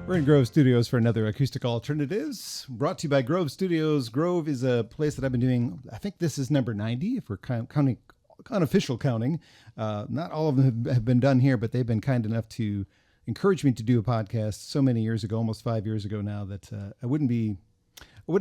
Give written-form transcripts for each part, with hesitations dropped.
We're in Grove Studios for another Acoustic Alternatives, brought to you by Grove Studios. Grove is a place that I've been doing, I think this is number 90, if we're counting, unofficial counting. Not all of them have been done here, but they've been kind enough to encourage me to do a podcast so many years ago, almost 5 years ago now, that I wouldn't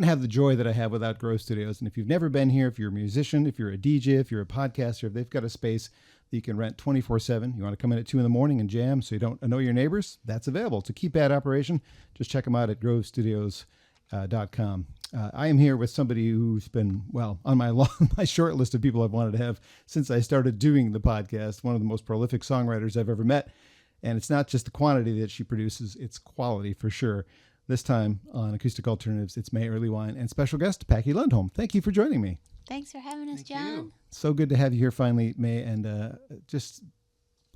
have the joy that I have without Grove Studios. And if you've never been here, if you're a musician, if you're a DJ, if you're a podcaster, if they've got a space that you can rent 24/7, you want to come in at 2 a.m. and jam so you don't annoy your neighbors, that's available. It's a keypad operation. Just check them out at grovestudios.com. I am here with somebody who's been, on my short list of people I've wanted to have since I started doing the podcast, one of the most prolific songwriters I've ever met. And it's not just the quantity that she produces, it's quality for sure. This time on Acoustic Alternatives, it's May Erlewine and special guest, Packy Lundholm. Thank you for joining me. Thanks for having us, John. So good to have you here finally, May, and just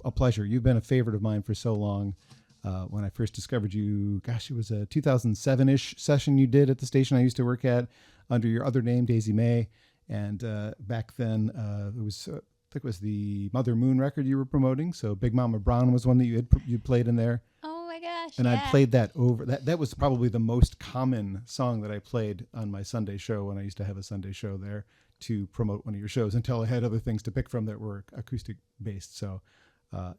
a pleasure. You've been a favorite of mine for so long. When I first discovered you, gosh, it was a 2007-ish session you did at the station I used to work at under your other name, Daisy May. And back then, it was, I think it was the Mother Moon record you were promoting. So Big Mama Brown was one that you played in there. Oh my gosh! And yeah. I played that over. That was probably the most common song that I played on my Sunday show when I used to have a Sunday show there to promote one of your shows, until I had other things to pick from that were acoustic based. So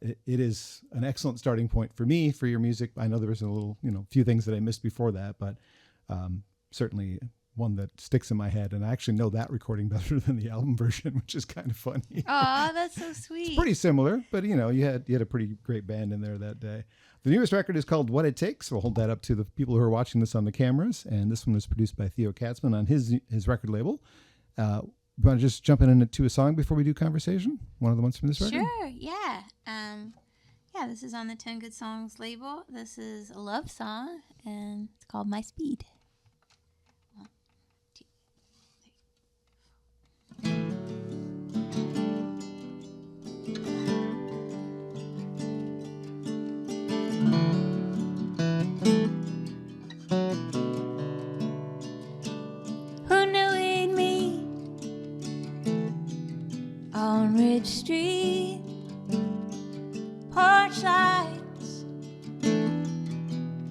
it is an excellent starting point for me for your music. I know there was a few things that I missed before that, but certainly one that sticks in my head. And I actually know that recording better than the album version, which is kind of funny. Oh, that's so sweet. It's pretty similar, but you had a pretty great band in there that day. The newest record is called What It Takes. We'll hold that up to the people who are watching this on the cameras. And this one was produced by Theo Katzman on his record label. You want to just jump into a song before we do conversation? One of the ones from this record? Sure, yeah. This is on the 10 Good Songs label. This is a love song, and it's called My Speed. 1, 2, 3. Who knew we'd meet on Ridge Street? Porch lights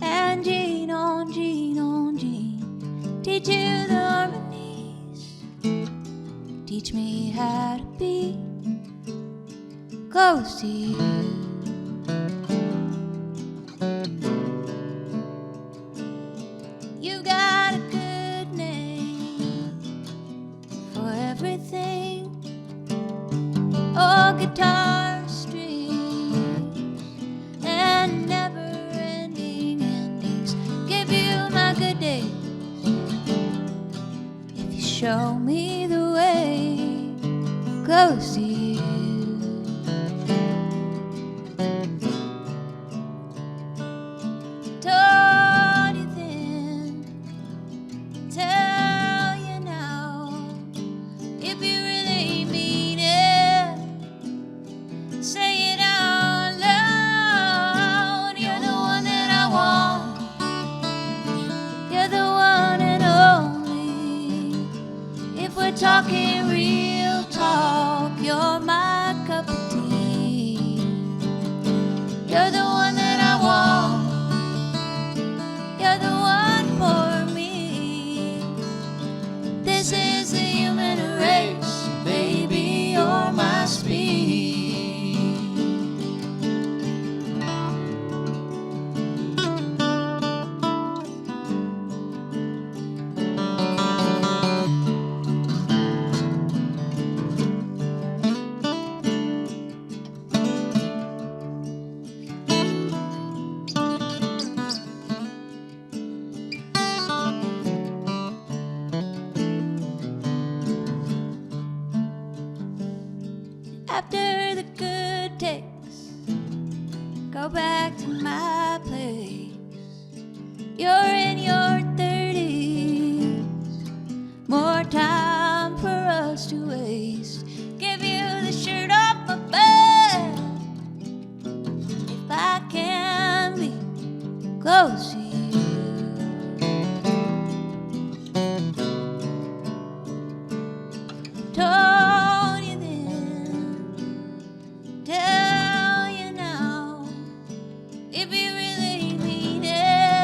and Jean on Jean on Jean. Teach you the harmonies, teach me how to be close to you. You got a good name for everything. Oh, guitar strings and never-ending endings. Give you my good days if you show me the way close to you. Told you then, tell you now, if you really mean it, say it out loud. You're the one that I want. You're the one and only. If we're talking real talk, you're my cup of tea. You're the one that I want. You're the one for me. This is the human race, baby, you're my speed. After the good takes, go back to my place. You're in your 30s, more time for us to waste. Give you the shirt off my back, if I can be close to you. Told you then, tell you now, if you really mean it.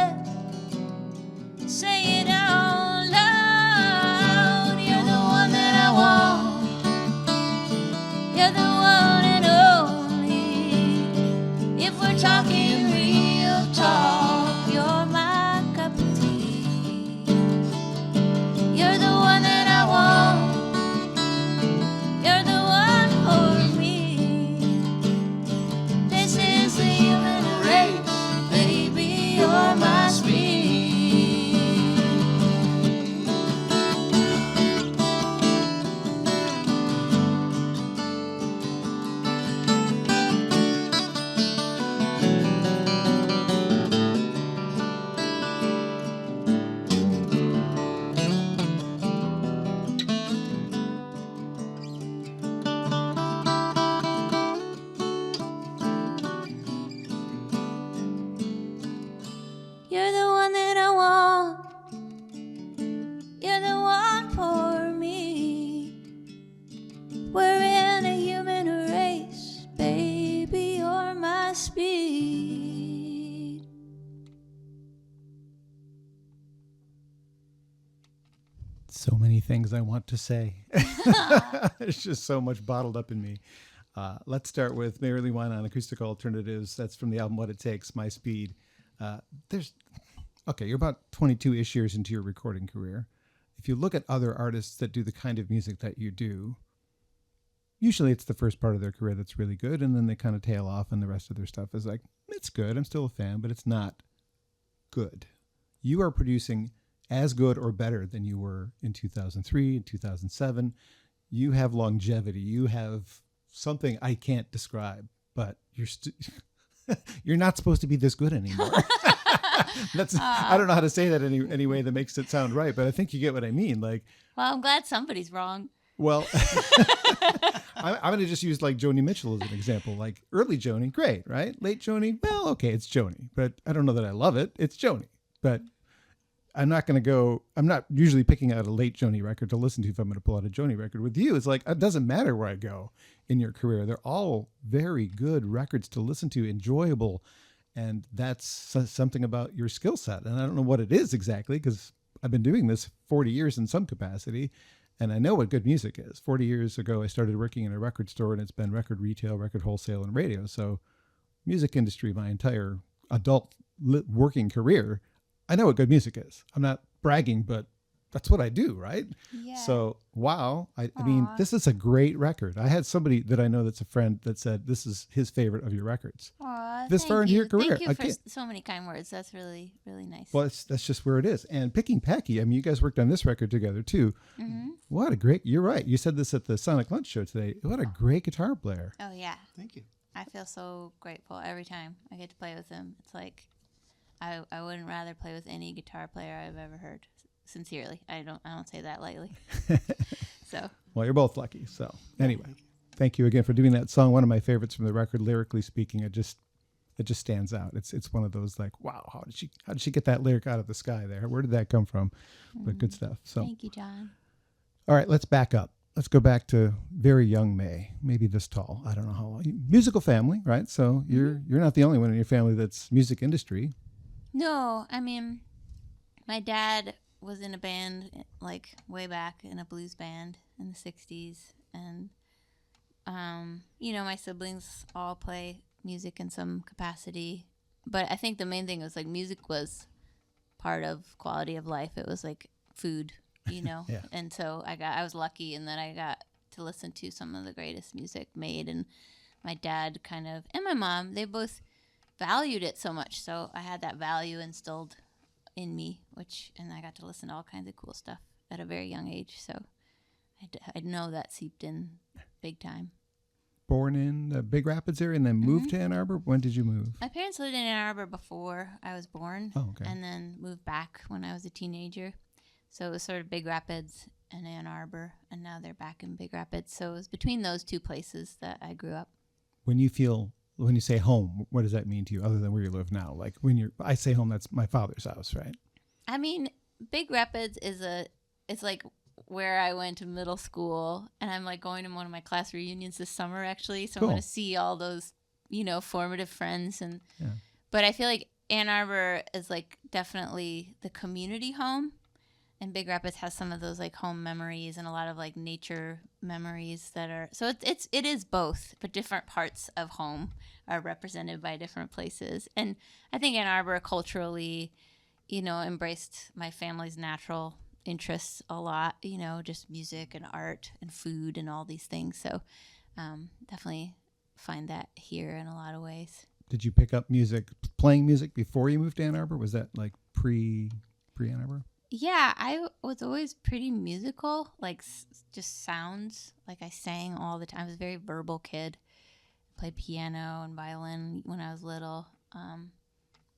So many things I want to say. There's just so much bottled up in me. Let's start with May Erlewine on Acoustic Alternatives. That's from the album What It Takes, My Speed. You're about 22-ish years into your recording career. If you look at other artists that do the kind of music that you do, usually it's the first part of their career that's really good, and then they kind of tail off, and the rest of their stuff is like, it's good, I'm still a fan, but it's not good. You are producing as good or better than you were in 2003, 2007. You have longevity. You have something I can't describe, but you're not supposed to be this good anymore. I don't know how to say that any way that makes it sound right, but I think you get what I mean. Like, well, I'm glad somebody's wrong. Well, I'm going to just use like Joni Mitchell as an example. Like early Joni, great, right? Late Joni, well, okay, it's Joni, but I don't know that I love it. It's Joni, but I'm not usually picking out a late Joni record to listen to if I'm going to pull out a Joni record. With you, it's like, it doesn't matter where I go in your career. They're all very good records to listen to, enjoyable. And that's something about your skill set. And I don't know what it is exactly, because I've been doing this 40 years in some capacity, and I know what good music is. 40 years ago, I started working in a record store, and it's been record retail, record wholesale, and radio. So music industry, my entire adult working career, I know what good music is. I'm not bragging, but that's what I do, right? Yeah. So, wow. I mean, this is a great record. I had somebody that I know that's a friend that said this is his favorite of your records. Aw, this far into your career. Thank you for so many kind words. That's really, really nice. Well, that's just where it is. And Picking Packy, I mean, you guys worked on this record together too. Mm-hmm. You're right. You said this at the Sonic Lunch show today. What a great guitar player. Oh, yeah. Thank you. I feel so grateful every time I get to play with him. It's like I wouldn't rather play with any guitar player I've ever heard. Sincerely, I don't say that lightly. So. Well, you're both lucky. So anyway, thank you again for doing that song. One of my favorites from the record, lyrically speaking. It just stands out. It's one of those like, wow, how did she get that lyric out of the sky there? Where did that come from? But good stuff. So thank you, John. All right, let's back up. Let's go back to very young May, maybe this tall. I don't know how long. Musical family, right? So you're not the only one in your family that's music industry. No, I mean, my dad was in a band like way back, in a blues band in the 60s, and my siblings all play music in some capacity, but I think the main thing was like music was part of quality of life. It was like food, yeah. And so I was lucky in that I got to listen to some of the greatest music made, and my dad and my mom, they both valued it so much, so I had that value instilled in me, and I got to listen to all kinds of cool stuff at a very young age. So I know that seeped in big time. Born in the Big Rapids area and then moved to Ann Arbor? When did you move? My parents lived in Ann Arbor before I was born. Oh, okay. And then moved back when I was a teenager. So it was sort of Big Rapids and Ann Arbor, and now they're back in Big Rapids. So it was between those two places that I grew up. When you say home, what does that mean to you other than where you live now? Like I say home, that's my father's house, right? I mean, Big Rapids it's like where I went to middle school, and I'm like going to one of my class reunions this summer actually. So cool. I'm going to see all those, formative friends. But I feel like Ann Arbor is like definitely the community home, and Big Rapids has some of those like home memories and a lot of like nature memories that are, so it is both, but different parts of home are represented by different places. And I think Ann Arbor culturally, embraced my family's natural interests a lot, just music and art and food and all these things. So definitely find that here in a lot of ways. Did you pick up playing music before you moved to Ann Arbor? Was that like pre Ann Arbor? Yeah, I was always pretty musical, like just sounds. Like I sang all the time. I was a very verbal kid. I played piano and violin when I was little.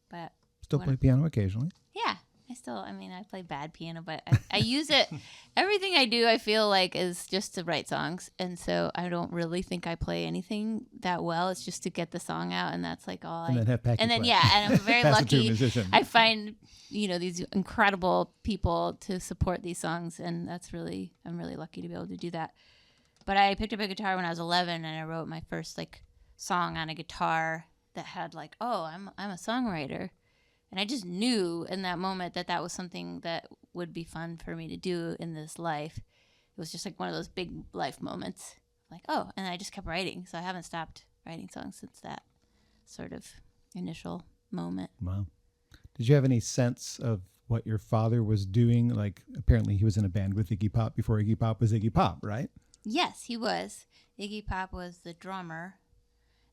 But still play piano occasionally? Yeah, I play bad piano, but I use it. Everything I do, I feel like, is just to write songs. And so I don't really think I play anything that well. It's just to get the song out, and that's like all then have Packy and then, play. yeah, and I'm very lucky. Musician. I find, these incredible people to support these songs, and I'm really lucky to be able to do that. But I picked up a guitar when I was 11, and I wrote my first, like, song on a guitar that had, like, I'm a songwriter. And I just knew in that moment that was something that would be fun for me to do in this life. It was just like one of those big life moments. Like, oh, and I just kept writing. So I haven't stopped writing songs since that sort of initial moment. Wow. Did you have any sense of what your father was doing? Like, apparently he was in a band with Iggy Pop before Iggy Pop was Iggy Pop, right? Yes, he was. Iggy Pop was the drummer.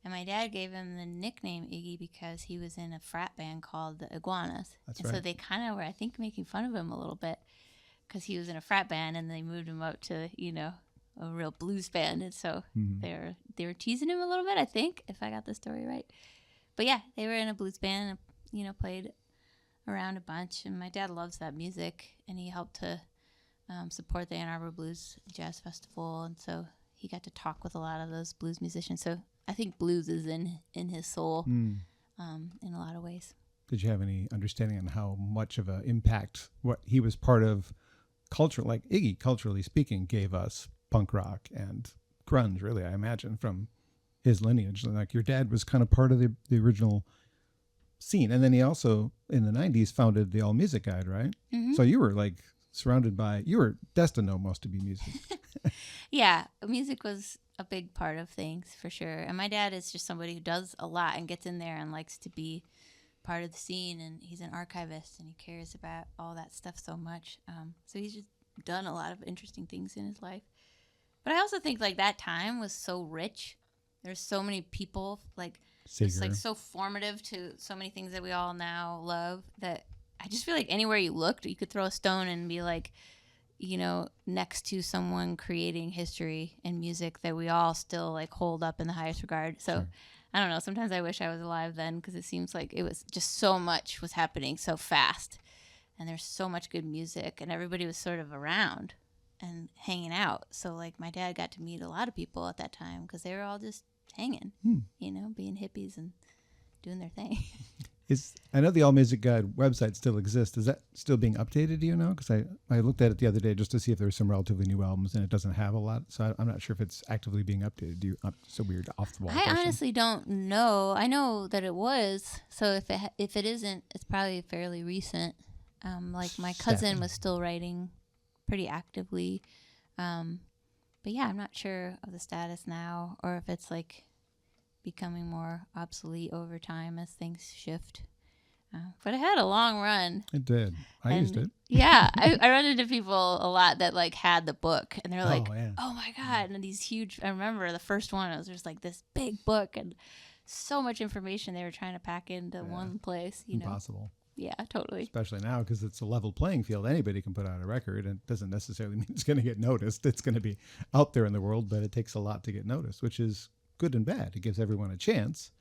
And my dad gave him the nickname Iggy because he was in a frat band called the Iguanas. That's and right. So they kind of were, I think, making fun of him a little bit because he was in a frat band and they moved him up to, a real blues band. And so they were teasing him a little bit, I think, if I got the story right. But yeah, they were in a blues band and, played around a bunch. And my dad loves that music, and he helped to support the Ann Arbor Blues Jazz Festival. And so he got to talk with a lot of those blues musicians. So I think blues is in his soul in a lot of ways. Did you have any understanding on how much of an impact what he was part of culture, like Iggy, culturally speaking, gave us punk rock and grunge, really, I imagine, from his lineage? Like your dad was kind of part of the original scene. And then he also, in the 90s, founded the All Music Guide, right? Mm-hmm. So you were like you were destined almost to be music. Yeah, music was a big part of things for sure. And my dad is just somebody who does a lot and gets in there and likes to be part of the scene. And he's an archivist and he cares about all that stuff so much. So he's just done a lot of interesting things in his life. But I also think like that time was so rich. There's so many people just like so formative to so many things that we all now love that I just feel like anywhere you looked, you could throw a stone and be like, next to someone creating history and music that we all still like hold up in the highest regard. So sure. I don't know. Sometimes I wish I was alive then because it seems like it was just so much was happening so fast. And there's so much good music and everybody was sort of around and hanging out. So like my dad got to meet a lot of people at that time because they were all just hanging, being hippies and doing their thing. I know the All Music Guide website still exists. Is that still being updated, do you know? Because I looked at it the other day just to see if there were some relatively new albums, and it doesn't have a lot. So I'm not sure if it's actively being updated. So weird, off the wall. I honestly don't know. I know that it was. So if it isn't, it's probably fairly recent. Like my cousin was still writing pretty actively. But yeah, I'm not sure of the status now, or if it's like becoming more obsolete over time as things shift. But it had a long run. It did. I used it. Yeah. I run into people a lot that like had the book and they're like, yeah. oh my God. And these huge, I remember the first one, it was just like this big book and so much information they were trying to pack into one place. Impossible. Yeah, totally. Especially now because it's a level playing field. Anybody can put out a record, and it doesn't necessarily mean it's going to get noticed. It's going to be out there in the world, but it takes a lot to get noticed, which is good and bad. It gives everyone a chance,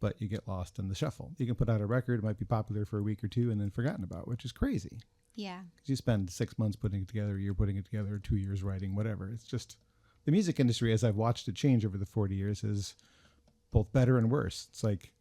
but you get lost in the shuffle. You can put out a record, it might be popular for a week or two and then forgotten about, which is crazy. Yeah. Because you spend 6 months putting it together, a year putting it together, 2 years writing, whatever. It's just the music industry, as I've watched it change over the 40 years, is both better and worse. It's like,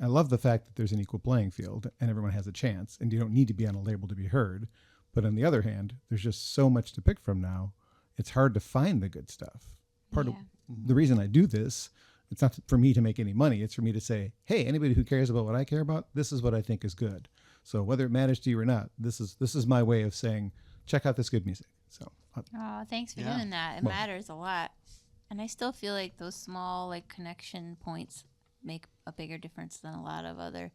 I love the fact that there's an equal playing field and everyone has a chance and you don't need to be on a label to be heard. But on the other hand, there's just so much to pick from now. It's hard to find the good stuff. Part of the reason I do this, it's not for me to make any money. It's for me to say, hey, anybody who cares about what I care about, this is what I think is good. So whether it matters to you or not, this is my way of saying, check out this good music. So. Thanks for doing that. It matters a lot. And I still feel like those small like connection points make a bigger difference than a lot of other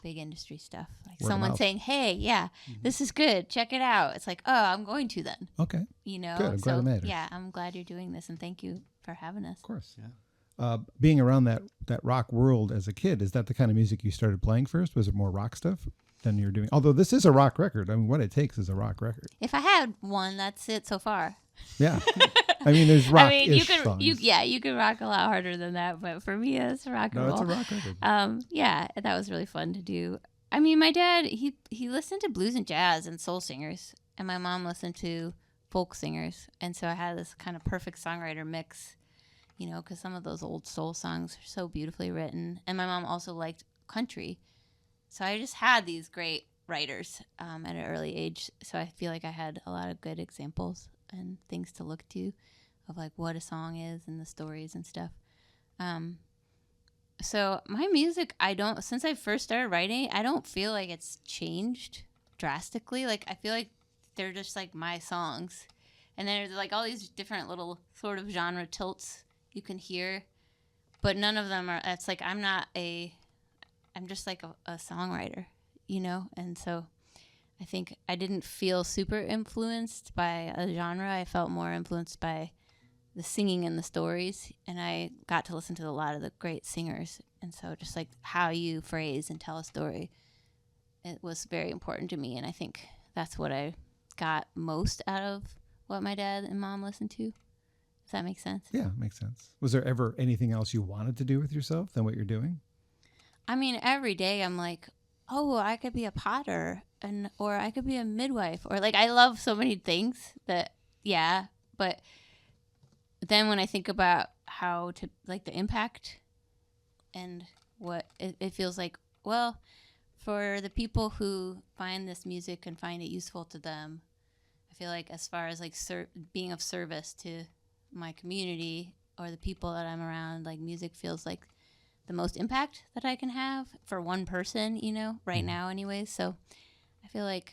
big industry stuff. Like someone saying, hey, this is good. Check it out. It's like, oh, I'm going to then. Okay. Good. I'm glad it matters. Yeah, I'm glad you're doing this. And thank you for having us. Of course. Yeah. Being around that rock world as a kid, is that the kind of music you started playing first? Was it more rock stuff than you're doing? Although this is a rock record. I mean, what it takes is a rock record. If I had one, that's it so far. Yeah. I mean, there's rock-ish songs. You can rock a lot harder than that, but for me, it's rock and roll. No, it's a rock record. Yeah, that was really fun to do. I mean, my dad, he listened to blues and jazz and soul singers, and my mom listened to folk singers, and so I had this kind of perfect songwriter mix, because some of those old soul songs are so beautifully written, and my mom also liked country, so I just had these great writers at an early age, so I feel like I had a lot of good examples and things to look to of like what a song is and the stories and stuff. So my music, since I first started writing, I don't feel like it's changed drastically. Like I feel like they're just like my songs. And there's like all these different little sort of genre tilts you can hear, but none of them are, it's like I'm just like a songwriter, you know? And so I think I didn't feel super influenced by a genre. I felt more influenced by the singing and the stories, and I got to listen to a lot of the great singers. And so just like how you phrase and tell a story, it was very important to me. And I think that's what I got most out of what my dad and mom listened to. Does that make sense? Yeah, it makes sense. Was there ever anything else you wanted to do with yourself than what you're doing? I mean, every day I'm like, oh, I could be a potter, or I could be a midwife, or like I love so many things that, yeah. But then when I think about how to like the impact and what it feels like, well, for the people who find this music and find it useful to them, I feel like as far as like being of service to my community or the people that I'm around, like music feels like the most impact that I can have for one person, you know, right now anyways. So I feel like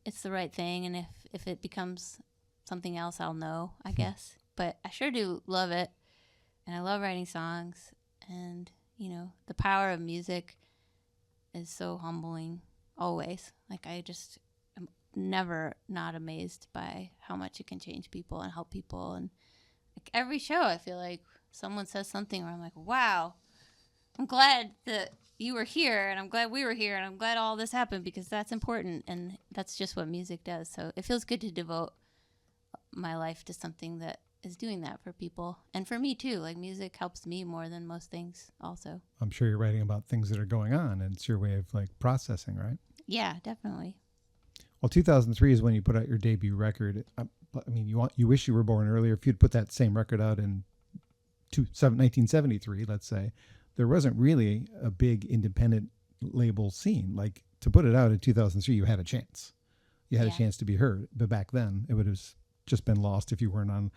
it's the right thing. And if it becomes something else, I'll know, I guess. But I sure do love it. And I love writing songs. And, you know, the power of music is so humbling always. Like I just am never not amazed by how much it can change people and help people. And like every show, I feel like someone says something where I'm like, wow, I'm glad that you were here, and I'm glad we were here, and I'm glad all this happened, because that's important, and that's just what music does. So it feels good to devote my life to something that is doing that for people, and for me too. Like music helps me more than most things also. I'm sure you're writing about things that are going on, and it's your way of like processing, right? Yeah, definitely. Well, 2003 is when you put out your debut record. I mean, you wish you were born earlier. If you'd put that same record out in 1973, let's say, there wasn't really a big independent label scene. Like to put it out in 2003, you had a chance. You had a chance to be heard. But back then, it would have just been lost if you weren't on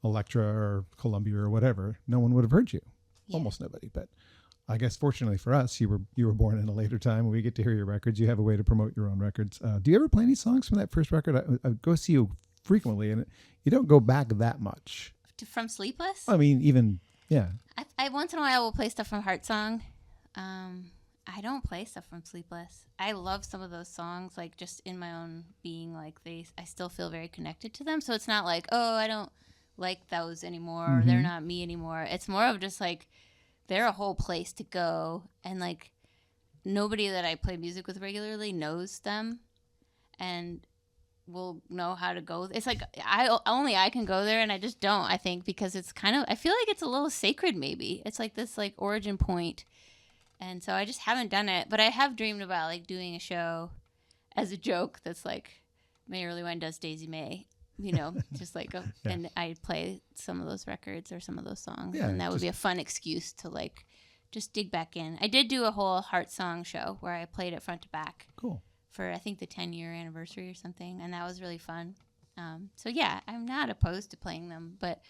Elektra or Columbia or whatever. No one would have heard you. Almost nobody. But I guess fortunately for us, you were born in a later time when we get to hear your records. You have a way to promote your own records. Do you ever play any songs from that first record? I go see you frequently, and you don't go back that much. From Sleepless? I mean, even, yeah. I once in a while will play stuff from Heart Song. I don't play stuff from Sleepless. I love some of those songs, like just in my own being, like I still feel very connected to them. So it's not like, oh, I don't like those anymore, or they're not me anymore. It's more of just like, they're a whole place to go, and like nobody that I play music with regularly knows them and will know how to go. It's like I can go there, and I just don't, I think, because it's kind of, I feel like it's a little sacred maybe. It's like this like origin point. And so I just haven't done it, but I have dreamed about like doing a show as a joke that's like May Erlewine does Daisy May, you know, just like and I play some of those records or some of those songs, and that would be a fun excuse to like just dig back in. I did do a whole Heart Song show where I played it front to back. Cool. For I think the 10-year anniversary or something, and that was really fun. So yeah, I'm not opposed to playing them, but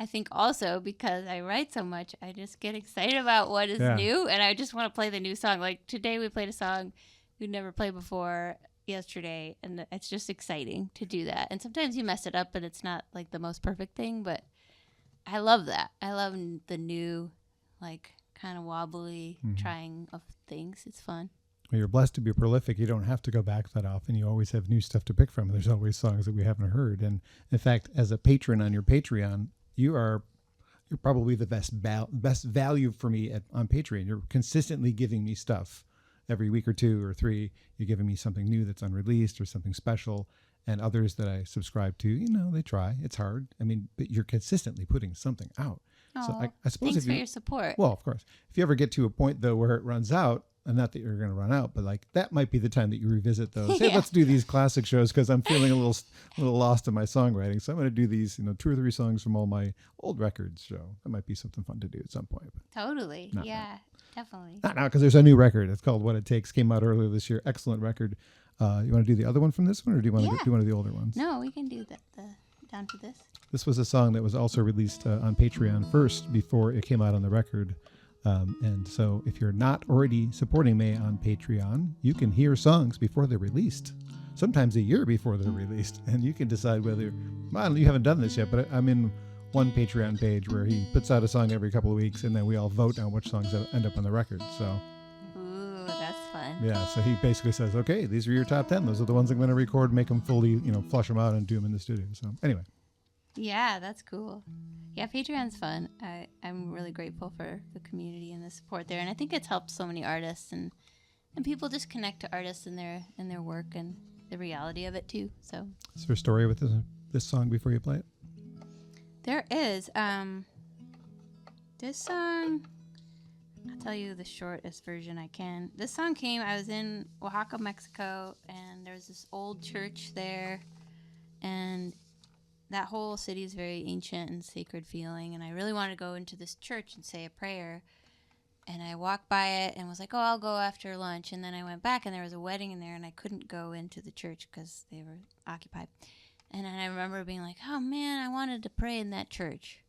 I think also because I write so much, I just get excited about what is new, and I just want to play the new song. Like today we played a song we'd never played before yesterday, and it's just exciting to do that. And sometimes you mess it up and it's not like the most perfect thing, but I love that. I love the new, like kind of wobbly trying of things. It's fun. Well, you're blessed to be prolific. You don't have to go back that often. You always have new stuff to pick from. There's always songs that we haven't heard. And in fact, as a patron on your Patreon, you're probably the best value for me on Patreon. You're consistently giving me stuff every week or two or three. You're giving me something new that's unreleased or something special. And others that I subscribe to, you know, they try. It's hard. I mean, but you're consistently putting something out. Oh, so I suppose thanks for your support. Well, of course. If you ever get to a point, though, where it runs out, and not that you're going to run out, but like that might be the time that you revisit those. Hey, let's do these classic shows because I'm feeling a little lost in my songwriting. So I'm going to do these, 2 or 3 songs from all my old records. So that might be something fun to do at some point. Totally. Yeah, definitely. Not now, because there's a new record. It's called What It Takes. Came out earlier this year. Excellent record. You want to do the other one from this one, or do you want to do one of the older ones? No, we can do the down to this. This was a song that was also released on Patreon first before it came out on the record. And so if you're not already supporting May on Patreon, you can hear songs before they're released. sometimes a year before they're released. And you can decide whether, well, you haven't done this yet, but I'm in one Patreon page where he puts out a song every couple of weeks, and then we all vote on which songs end up on the record. So, Ooh, that's fun. yeah, so he basically says, okay, these are your top 10. Those are the ones I'm going to record, make them fully, flush them out and do them in the studio. So anyway. Yeah, that's cool. Yeah, Patreon's fun. I'm really grateful for the community and the support there, and I think it's helped so many artists and people just connect to artists and their work and the reality of it too. So, is there a story with this song before you play it? There is. This song, I'll tell you the shortest version I can. This song I was in Oaxaca, Mexico, and there was this old church there, and that whole city is very ancient and sacred feeling, and I really wanted to go into this church and say a prayer. And I walked by it and was like, oh, I'll go after lunch. And then I went back, and there was a wedding in there, and I couldn't go into the church because they were occupied. And then I remember being like, oh, man, I wanted to pray in that church.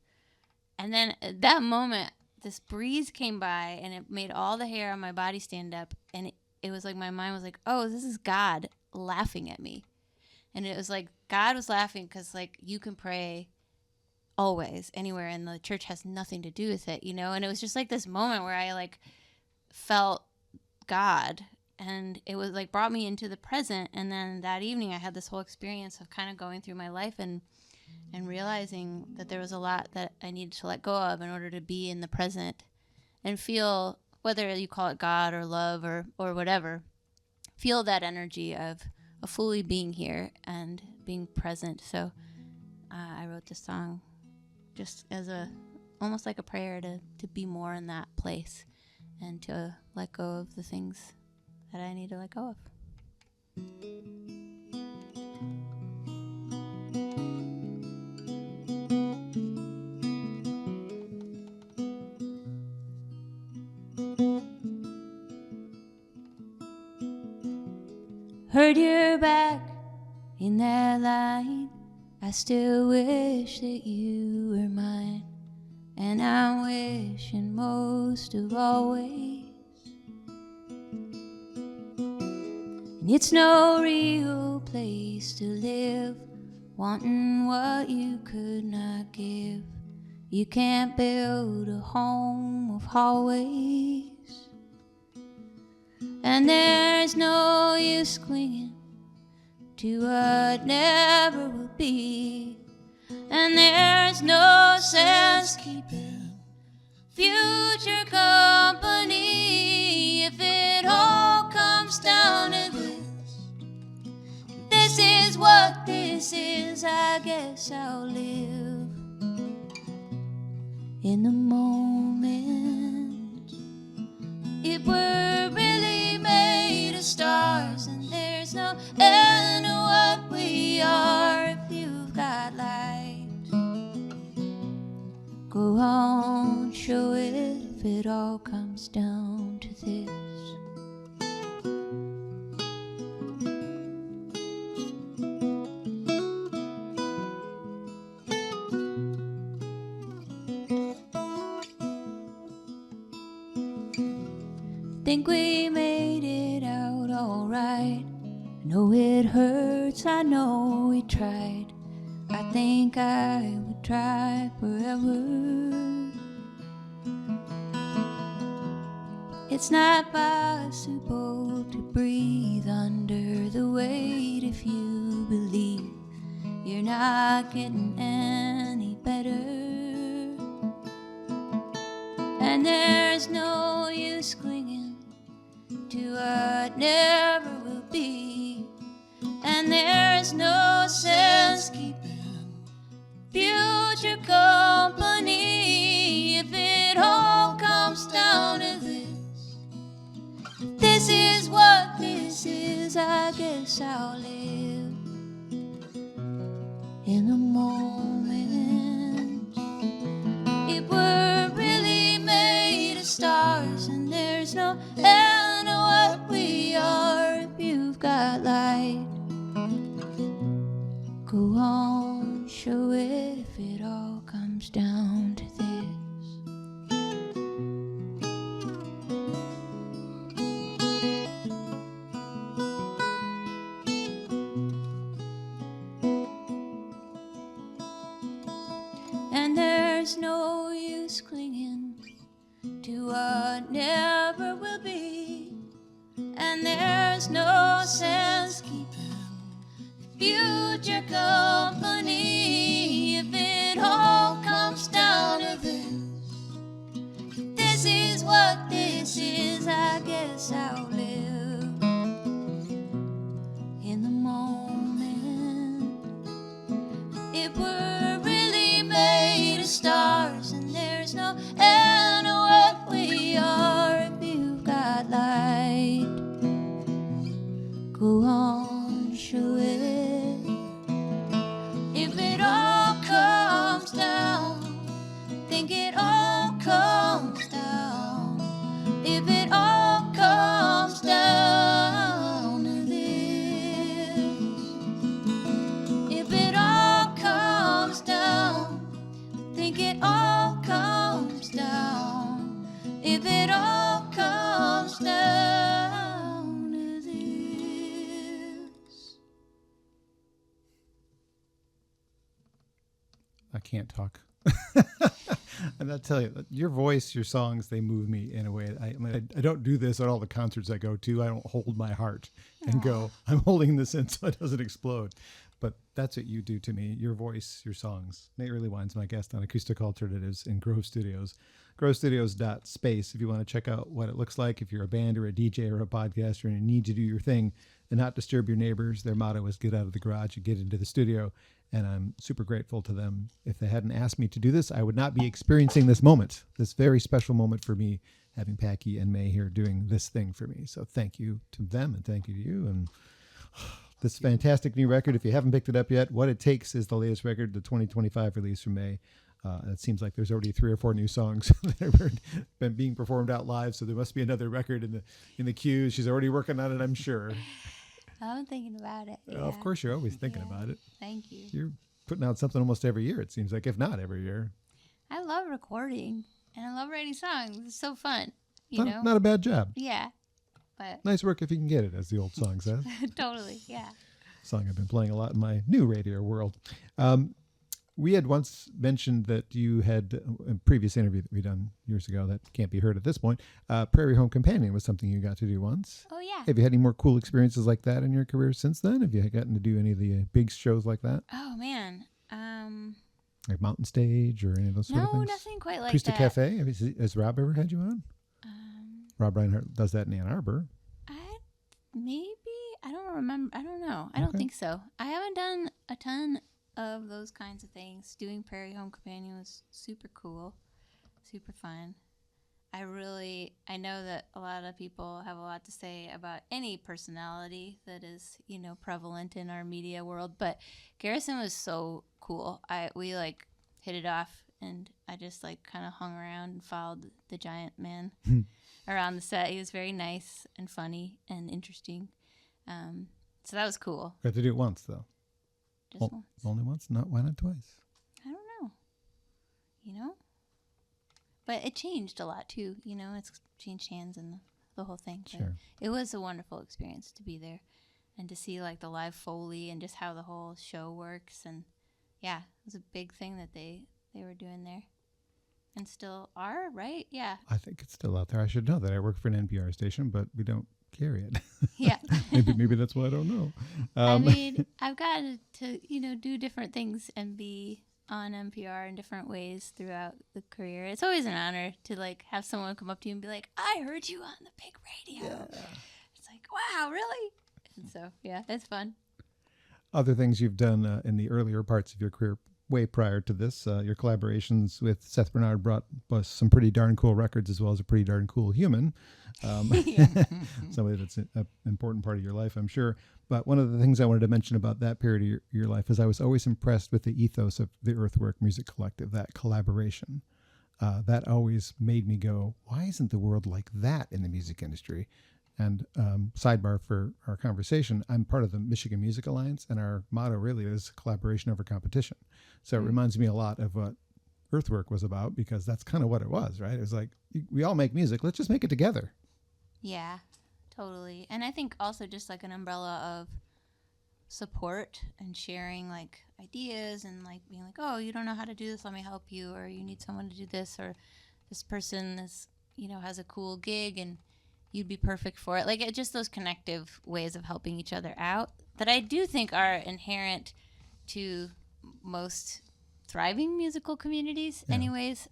And then at that moment, this breeze came by, and it made all the hair on my body stand up. And it was like my mind was like, oh, this is God laughing at me. And it was like God was laughing because, like, you can pray always, anywhere, and the church has nothing to do with it, And it was just like this moment where I, like, felt God. And it was like brought me into the present. And then that evening I had this whole experience of kind of going through my life and realizing that there was a lot that I needed to let go of in order to be in the present and feel, whether you call it God or love or whatever, feel that energy of fully being here and being present. So I wrote this song just as almost like a prayer to be more in that place and to let go of the things that I need to let go of. Heard you're back in that line. I still wish that you were mine. And I'm wishing most of always. And it's no real place to live, wanting what you could not give. You can't build a home of hallways. And there's no use clinging to what never will be. And there's no sense keeping future company if it all comes down to this. This is what this is, I guess I'll live in the moment. If we're really made of stars, and there's no end to what we are if you've got light. Go on, show it if it all comes down to this. Think we made it out all right. I know it hurts, I know we tried. I think I would try forever. It's not possible to breathe under the weight if you believe you're not getting any better. And there's no use clinging to what never will be. And there's no sense keeping future company if it all comes down to this. This is what this is, I guess I'll live in the moment. If we're really made of stars, and there's no end to what we are if you've got light. Go on, show it if it all comes down to this. there's no use clinging to what never will be, and there's no sense keeping future company. If it all comes down to this is what this is, I guess I'll live in the moment. If we're really made of stars and there's no end to what we are, if you've got light, go on, show it. If it all comes down, think it all comes down. If it all comes down to this, if it all comes down, think it all comes down. If it all comes down to this. I can't talk. And I'll tell you, your voice, your songs, they move me in a way. I don't do this at all the concerts I go to. I don't hold my heart and go, I'm holding this in so it doesn't explode. But that's what you do to me. Your voice, your songs. May Erlewine's my guest on Acoustic Alternatives in Grove Studios. GroveStudios.space if you want to check out what it looks like. If you're a band or a DJ or a podcaster and you need to do your thing and not disturb your neighbors, their motto is get out of the garage and get into the studio. And I'm super grateful to them. If they hadn't asked me to do this, I would not be experiencing this moment, this very special moment for me, having Packy and May here doing this thing for me. So thank you to them and thank you to you. And this fantastic new record, if you haven't picked it up yet, What It Takes is the latest record, the 2025 release from May. It seems like there's already 3 or 4 new songs that have been being performed out live, so there must be another record in the queue. She's already working on it, I'm sure. I'm thinking about it. Yeah. Of course, you're always thinking about it. Thank you. You're putting out something almost every year, it seems like, if not every year. I love recording and I love writing songs. It's so fun, you know? Not a bad job. Yeah. But Nice work if you can get it, as the old song says. totally, yeah. Song I've been playing a lot in my new radio world. We had once mentioned that you had a previous interview that we done years ago that can't be heard at this point. Prairie Home Companion was something you got to do once. Oh, yeah. Have you had any more cool experiences like that in your career since then? Have you gotten to do any of the big shows like that? Oh, man. Like Mountain Stage or any of those sort of No, things? nothing quite like Acoustic that. Cafe? Has Rob ever had you on? Rob Reinhardt does that in Ann Arbor. Maybe. I don't remember. I don't know. I don't Okay. think so. I haven't done a ton of those kinds of things. Doing Prairie Home Companion was super cool, super fun. I know that a lot of people have a lot to say about any personality that is, prevalent in our media world, but Garrison was so cool. We hit it off, and I just kind of hung around and followed the giant man around the set. He was very nice and funny and interesting. So that was cool. Got to do it once, though. Just once. Only once? Why not twice? I don't know. But it changed a lot too. It's changed hands and the whole thing. But Sure. it was a wonderful experience to be there and to see the live Foley and just how the whole show works. And yeah, it was a big thing that they were doing there and still are, right? Yeah. I think it's still out there. I should know that. I work for an NPR station, but we don't carry it. Yeah. maybe that's why I don't know. I mean, I've got to, do different things and be on NPR in different ways throughout the career. It's always an honor to have someone come up to you and be like, I heard you on the big radio. Yeah. It's like, wow, really? And so, yeah, it's fun. Other things you've done in the earlier parts of your career, way prior to this, your collaborations with Seth Bernard brought us some pretty darn cool records as well as a pretty darn cool human. Somebody that's an important part of your life, I'm sure. But one of the things I wanted to mention about that period of your life is I was always impressed with the ethos of the Earthwork Music Collective, that collaboration. That always made me go, why isn't the world like that in the music industry? And sidebar for our conversation, I'm part of the Michigan Music Alliance, and our motto really is collaboration over competition. So it reminds me a lot of what Earthwork was about, because that's kind of what it was, right? It was like, we all make music. Let's just make it together. Yeah, totally. And I think also just an umbrella of, support and sharing like ideas and like being like, oh, you don't know how to do this, let me help you, or you need someone to do this, or this person is, has a cool gig and you'd be perfect for it. Like, just those connective ways of helping each other out that I do think are inherent to most thriving musical communities anyways,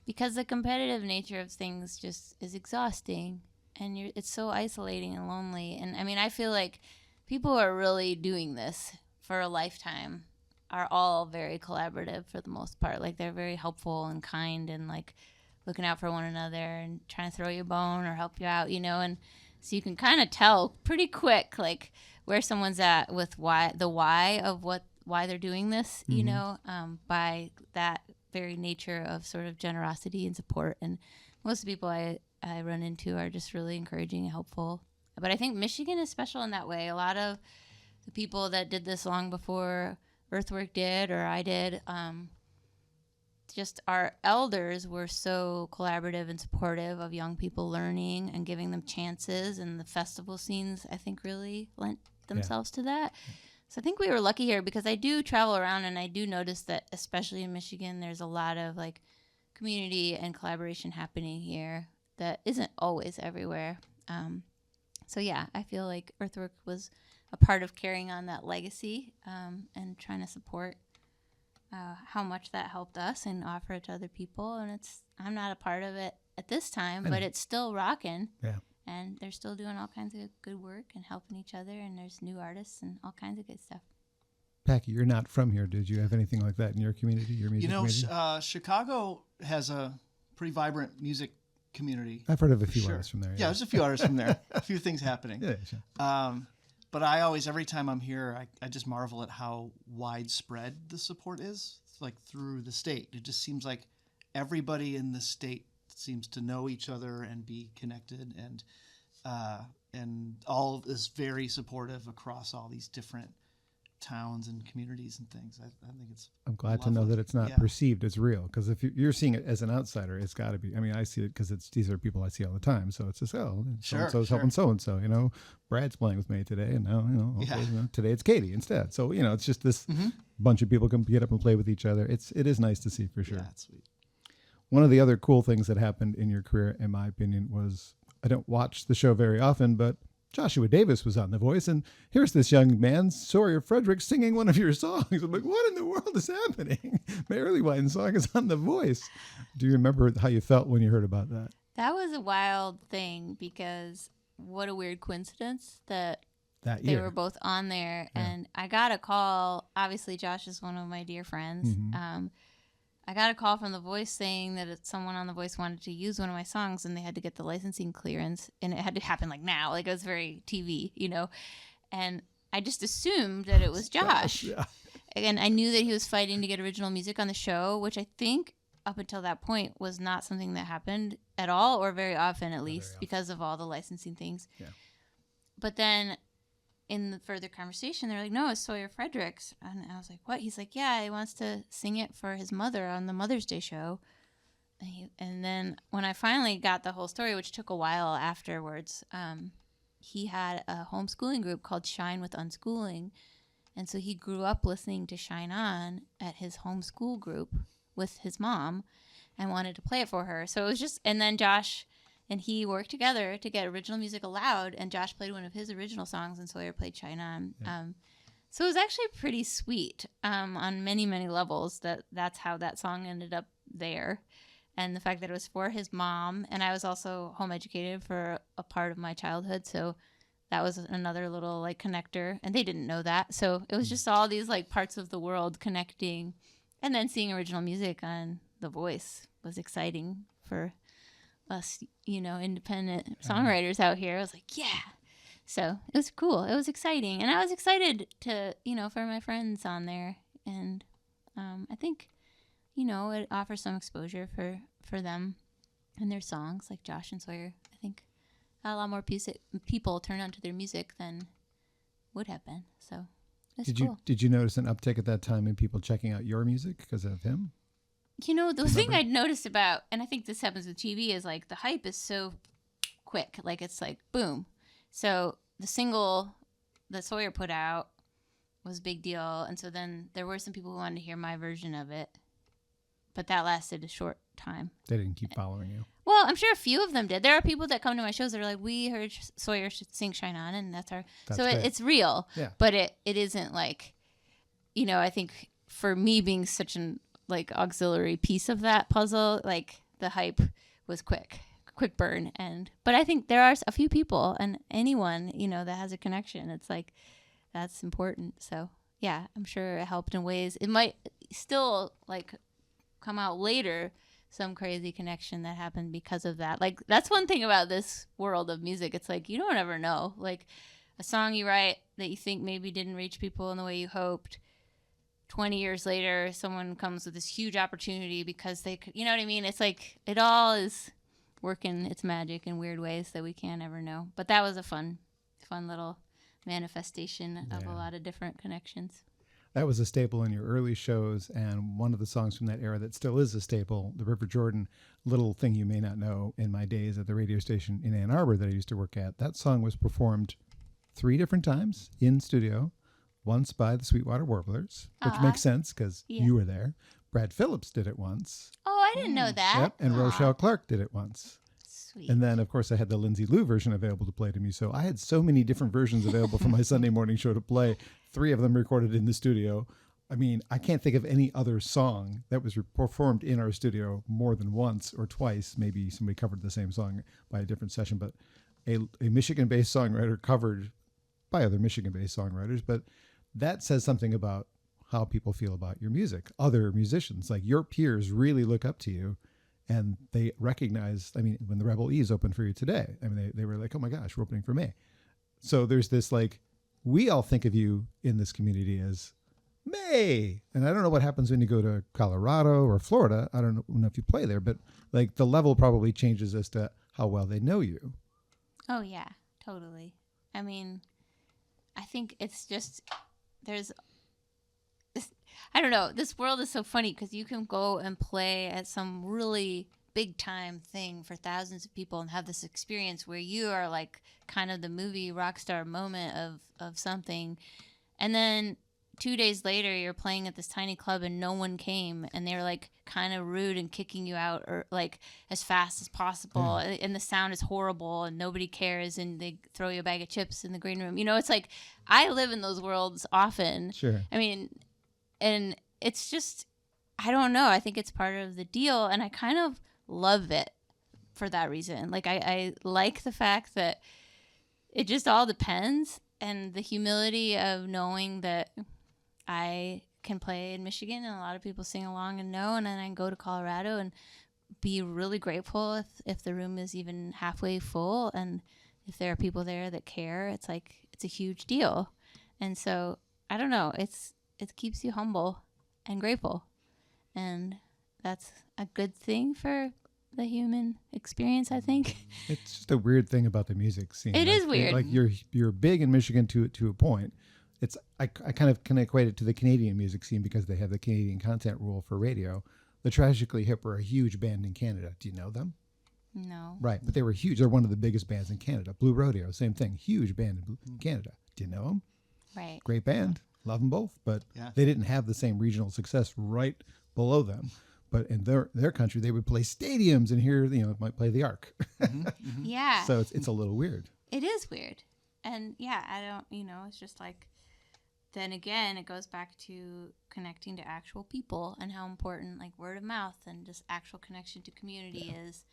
because the competitive nature of things just is exhausting, and it's so isolating and lonely. And I mean, I feel like people who are really doing this for a lifetime are all very collaborative for the most part. Like, they're very helpful and kind and like looking out for one another and trying to throw you a bone or help you out, and so you can kind of tell pretty quick like where someone's at with why they're doing this, by that very nature of sort of generosity and support. And most of the people I run into are just really encouraging and helpful. But I think Michigan is special in that way. A lot of the people that did this long before Earthwork did or I did, just our elders were so collaborative and supportive of young people learning and giving them chances. And the festival scenes, I think, really lent themselves to that. So I think we were lucky here, because I do travel around and I do notice that, especially in Michigan, there's a lot of like community and collaboration happening here that isn't always everywhere. So yeah, I feel like Earthwork was a part of carrying on that legacy, and trying to support how much that helped us and offer it to other people. And I'm not a part of it at this time, but it's still rocking. Yeah. And they're still doing all kinds of good work and helping each other. And there's new artists and all kinds of good stuff. Packy, you're not from here. Did you have anything like that in your community, your music community? Chicago has a pretty vibrant music community. I've heard of a few artists from there. Yeah, there's a few artists from there. A few things happening. Yeah, sure. But I always, every time I'm here, I just marvel at how widespread the support is, like through the state. It just seems like everybody in the state seems to know each other and be connected, and all is very supportive across all these different towns and communities and things. I think it's. I'm glad to know that it's not perceived as real, because if you're seeing it as an outsider, it's got to be. I mean, I see it because these are people I see all the time, so it's just so-and-so's helping so-and-so. Brad's playing with May today, and now today it's Katie instead. So it's just this bunch of people can get up and play with each other. It is nice to see for sure. Yeah, it's sweet. One of the other cool things that happened in your career, in my opinion, was, I don't watch the show very often, but Joshua Davis was on The Voice, and here's this young man, Sawyer Frederick, singing one of your songs. I'm like, what in the world is happening? May Erlewine's song is on The Voice. Do you remember how you felt when you heard about that? That was a wild thing, because what a weird coincidence that year they were both on there. Yeah. And I got a call. Obviously, Josh is one of my dear friends. Mm-hmm. I got a call from The Voice saying that someone on The Voice wanted to use one of my songs, and they had to get the licensing clearance, and it had to happen like now. Like, it was very TV, and I just assumed that it was Josh. Yeah. And I knew that he was fighting to get original music on the show, which I think up until that point was not something that happened at all, or very often at least, because of all the licensing things. Yeah. But then in the further conversation, they're like, no, it's Sawyer Frederick's. And I was like, what? He's like, yeah, he wants to sing it for his mother on the Mother's Day show. And then when I finally got the whole story, which took a while afterwards, he had a homeschooling group called Shine with Unschooling. And so he grew up listening to Shine On at his homeschool group with his mom and wanted to play it for her. So it was just, and then Josh and he worked together to get original music allowed, and Josh played one of his original songs, and Sawyer played Shine On. Yeah. So it was actually pretty sweet on many, many levels that's how that song ended up there. And the fact that it was for his mom, and I was also home educated for a part of my childhood, so that was another little like connector, and they didn't know that. So it was just all these like parts of the world connecting, and then seeing original music on The Voice was exciting for us, independent songwriters out here. I was like, yeah. So it was cool. It was exciting. And I was excited to, for my friends on there. And I think, it offers some exposure for them and their songs, like Josh and Sawyer. I think a lot more people turn onto their music than would have been. So it's cool. Did you notice an uptick at that time in people checking out your music because of him? The thing I'd noticed about, and I think this happens with TV, is like the hype is so quick. Like, it's like, boom. So the single that Sawyer put out was a big deal. And so then there were some people who wanted to hear my version of it. But that lasted a short time. They didn't keep following you. Well, I'm sure a few of them did. There are people that come to my shows that are like, we heard Sawyer sing Shine On, and that's our... That's so great. it's real. Yeah. But it isn't like, you know, I think for me being such an like auxiliary piece of that puzzle, like the hype was quick burn. But I think there are a few people, and anyone, you know, that has a connection, it's like, that's important. So yeah, I'm sure it helped in ways. It might still like come out later, some crazy connection that happened because of that. Like, that's one thing about this world of music. It's like, you don't ever know. Like, a song you write that you think maybe didn't reach people in the way you hoped, 20 years later, someone comes with this huge opportunity because they could, you know what I mean? It's like, it all is working its magic in weird ways that we can't ever know. But that was a fun little manifestation of a lot of different connections. That was a staple in your early shows, and one of the songs from that era that still is a staple, the River Jordan, little thing you may not know, in my days at the radio station in Ann Arbor that I used to work at, that song was performed 3 different times in studio, once by the Sweetwater Warblers, which makes sense because you were there. Brad Phillips did it once. Oh, I didn't know that. Yep, and Rochelle Clark did it once. Sweet. And then, of course, I had the Lindsay Lou version available to play to me. So I had so many different versions available for my Sunday morning show to play. 3 of them recorded in the studio. I mean, I can't think of any other song that was performed in our studio more than once or twice. Maybe somebody covered the same song by a different session, but a Michigan-based songwriter covered by other Michigan-based songwriters. But that says something about how people feel about your music. Other musicians, like your peers, really look up to you. And they recognize, I mean, when the Rebel E's opened for you today, I mean, they were like, oh my gosh, we're opening for May. So there's this like, we all think of you in this community as May. And I don't know what happens when you go to Colorado or Florida. I don't know if you play there, but like the level probably changes as to how well they know you. Oh, yeah, totally. I mean, I think it's just, I don't know. This world is so funny because you can go and play at some really big time thing for thousands of people and have this experience where you are like kind of the movie rock star moment of something. And then 2 days later, you're playing at this tiny club and no one came, and they're like kind of rude and kicking you out or like as fast as possible. And the sound is horrible and nobody cares, and they throw you a bag of chips in the green room. You know, it's like I live in those worlds often. Sure. I mean, and it's just, I don't know. I think it's part of the deal, and I kind of love it for that reason. Like, I like the fact that it just all depends, and the humility of knowing that I can play in Michigan and a lot of people sing along and know, and then I can go to Colorado and be really grateful if the room is even halfway full, and if there are people there that care. It's like, it's a huge deal. And so, I don't know, it keeps you humble and grateful, and that's a good thing for the human experience, I think. It's just a weird thing about the music scene. It is weird. Like you're big in Michigan to a point. It's I kind of can equate it to the Canadian music scene because they have the Canadian content rule for radio. The Tragically Hip are a huge band in Canada. Do you know them? No. Right, but they were huge. They're one of the biggest bands in Canada. Blue Rodeo, same thing. Huge band in Canada. Do you know them? Right. Great band. Love them both. But they didn't have the same regional success right below them. But in their country, they would play stadiums, and here, might play the Ark. Yeah. So it's a little weird. It is weird. And yeah, I don't, it's just like, then again, it goes back to connecting to actual people and how important like word of mouth and just actual connection to community is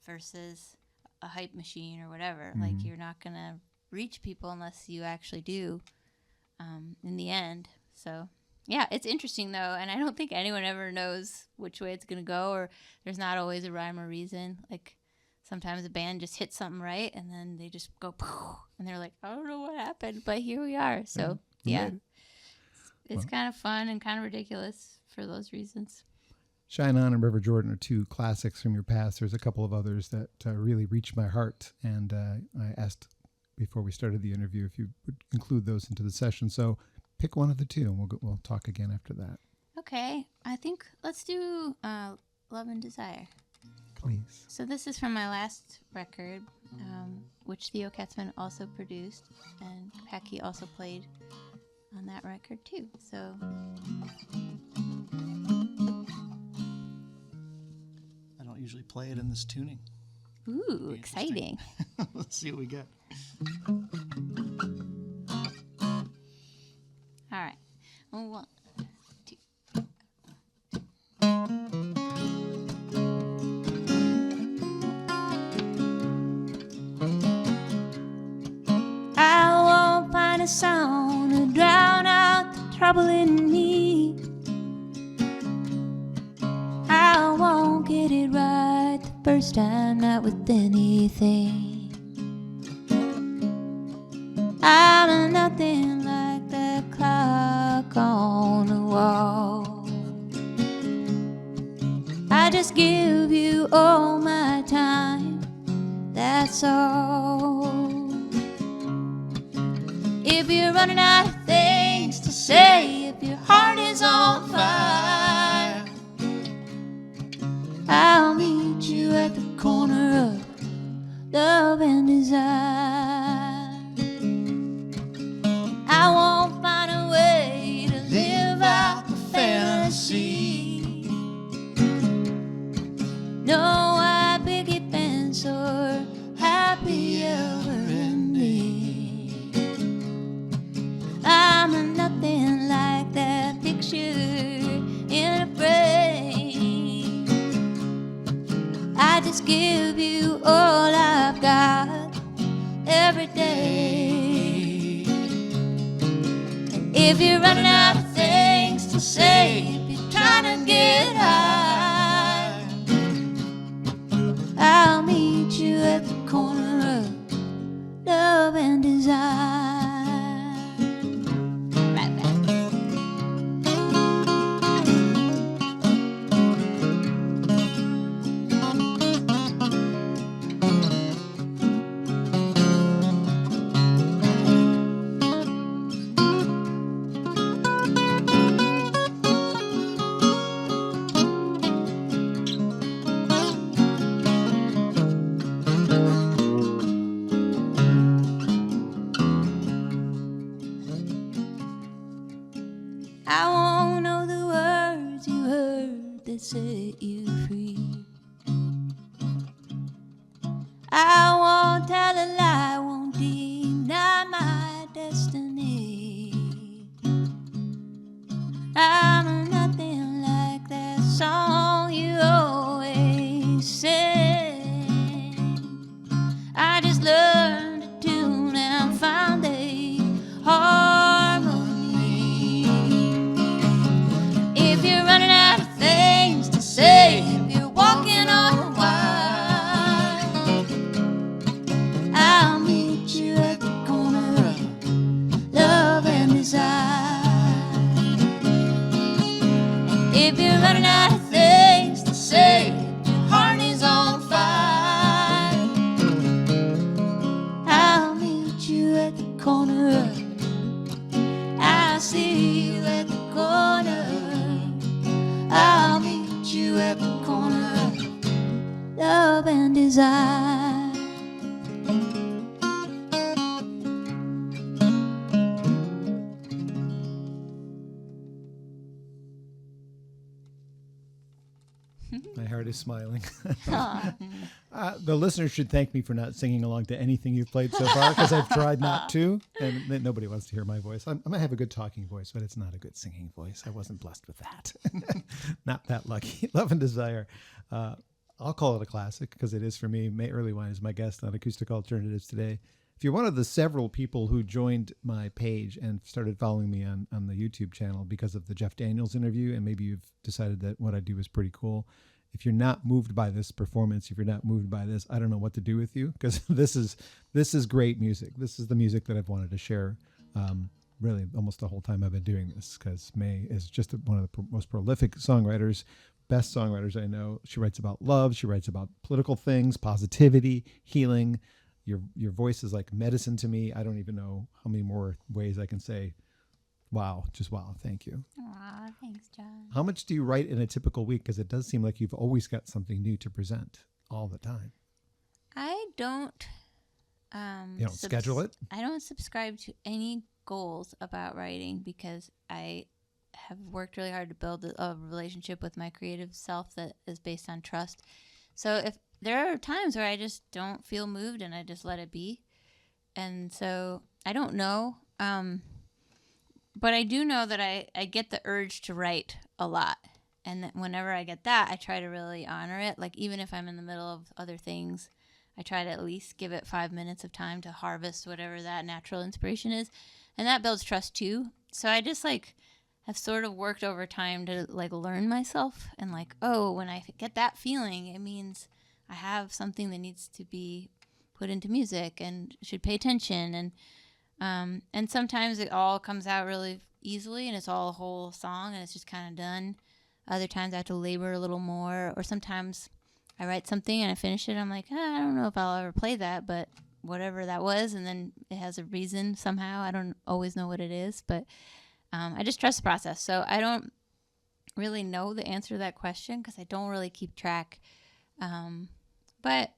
versus a hype machine or whatever. Like, you're not going to reach people unless you actually do in the end. So yeah, it's interesting though. And I don't think anyone ever knows which way it's going to go, or there's not always a rhyme or reason. Like, sometimes a band just hits something right and then they just go poof, and they're like, I don't know what happened, but here we are. So yeah. It's kind of fun and kind of ridiculous for those reasons. Shine On and River Jordan are 2 classics from your past. There's a couple of others that really reached my heart, and I asked before we started the interview if you would include those into the session. So pick one of the 2, and we'll talk again after that. Okay, I think let's do Love and Desire. Please. So this is from my last record. which Theo Katzman also produced, and Packy also played on that record too. So I don't usually play it in this tuning. ooh, exciting. Let's see what we get. All right. 1, 2. I won't find a sound to drown out the trouble in me. I won't get it right the first time, not with anything. I'm nothing like that clock on the wall. I just give you all my time, that's all. If you're running out of things to say, if your heart is on fire, I'll meet you at the corner of love and desire. I won't find a way to live out the fantasy. No white picket fence or happy ever ending. I'm nothing like that picture in a frame. I just give you all I've got every day. If you're running out of things to say, if you're trying to get high, I'll meet you at the corner of love and desire. Right back. I won't know the words you heard that set you free. I won't tell a lie, won't deny my destiny. I'm nothing like that song you always sing. I just learned to tune and found a harmony. If you're running out of things to say, if you're walking on a wire, I'll meet you at the corner of love and desire. If you're running out of things to say, if your heart is on fire, I'll meet you at the corner. I'll see you at the corner. I'll meet you at the corner. Love and desire. My heart is smiling. Aw. The listeners should thank me for not singing along to anything you've played so far, because I've tried not to, and nobody wants to hear my voice. I might have a good talking voice, but it's not a good singing voice. I wasn't blessed with that. Not that lucky. Love and Desire. I'll call it a classic because it is for me. May Erlewine is my guest on Acoustic Alternatives today. If you're one of the several people who joined my page and started following me on the YouTube channel because of the Jeff Daniels interview, and maybe you've decided that what I do is pretty cool, if you're not moved by this performance, if you're not moved by this, I don't know what to do with you, because this is great music. This is the music that I've wanted to share really almost the whole time I've been doing this, because May is just one of the most prolific songwriters, best songwriters I know. She writes about love. She writes about political things, positivity, healing. Your voice is like medicine to me. I don't even know how many more ways I can say wow, just wow. Thank you. Aw, thanks, John. How much do you write in a typical week? Because it does seem like you've always got something new to present all the time. I don't You don't schedule it? I don't subscribe to any goals about writing because I have worked really hard to build a relationship with my creative self that is based on trust. So if there are times where I just don't feel moved and I just let it be. And so I don't know. But I do know that I get the urge to write a lot. And that whenever I get that, I try to really honor it. Like even if I'm in the middle of other things, I try to at least give it 5 minutes of time to harvest whatever that natural inspiration is. And that builds trust too. So I just like have sort of worked over time to like learn myself and like, oh, when I get that feeling, it means I have something that needs to be put into music and should pay attention. And sometimes it all comes out really easily and it's all a whole song and it's just kind of done. Other times I have to labor a little more, or sometimes I write something and I finish it. I'm like, I don't know if I'll ever play that, but whatever that was. And then it has a reason somehow. I don't always know what it is, but I just trust the process. So I don't really know the answer to that question because I don't really keep track. But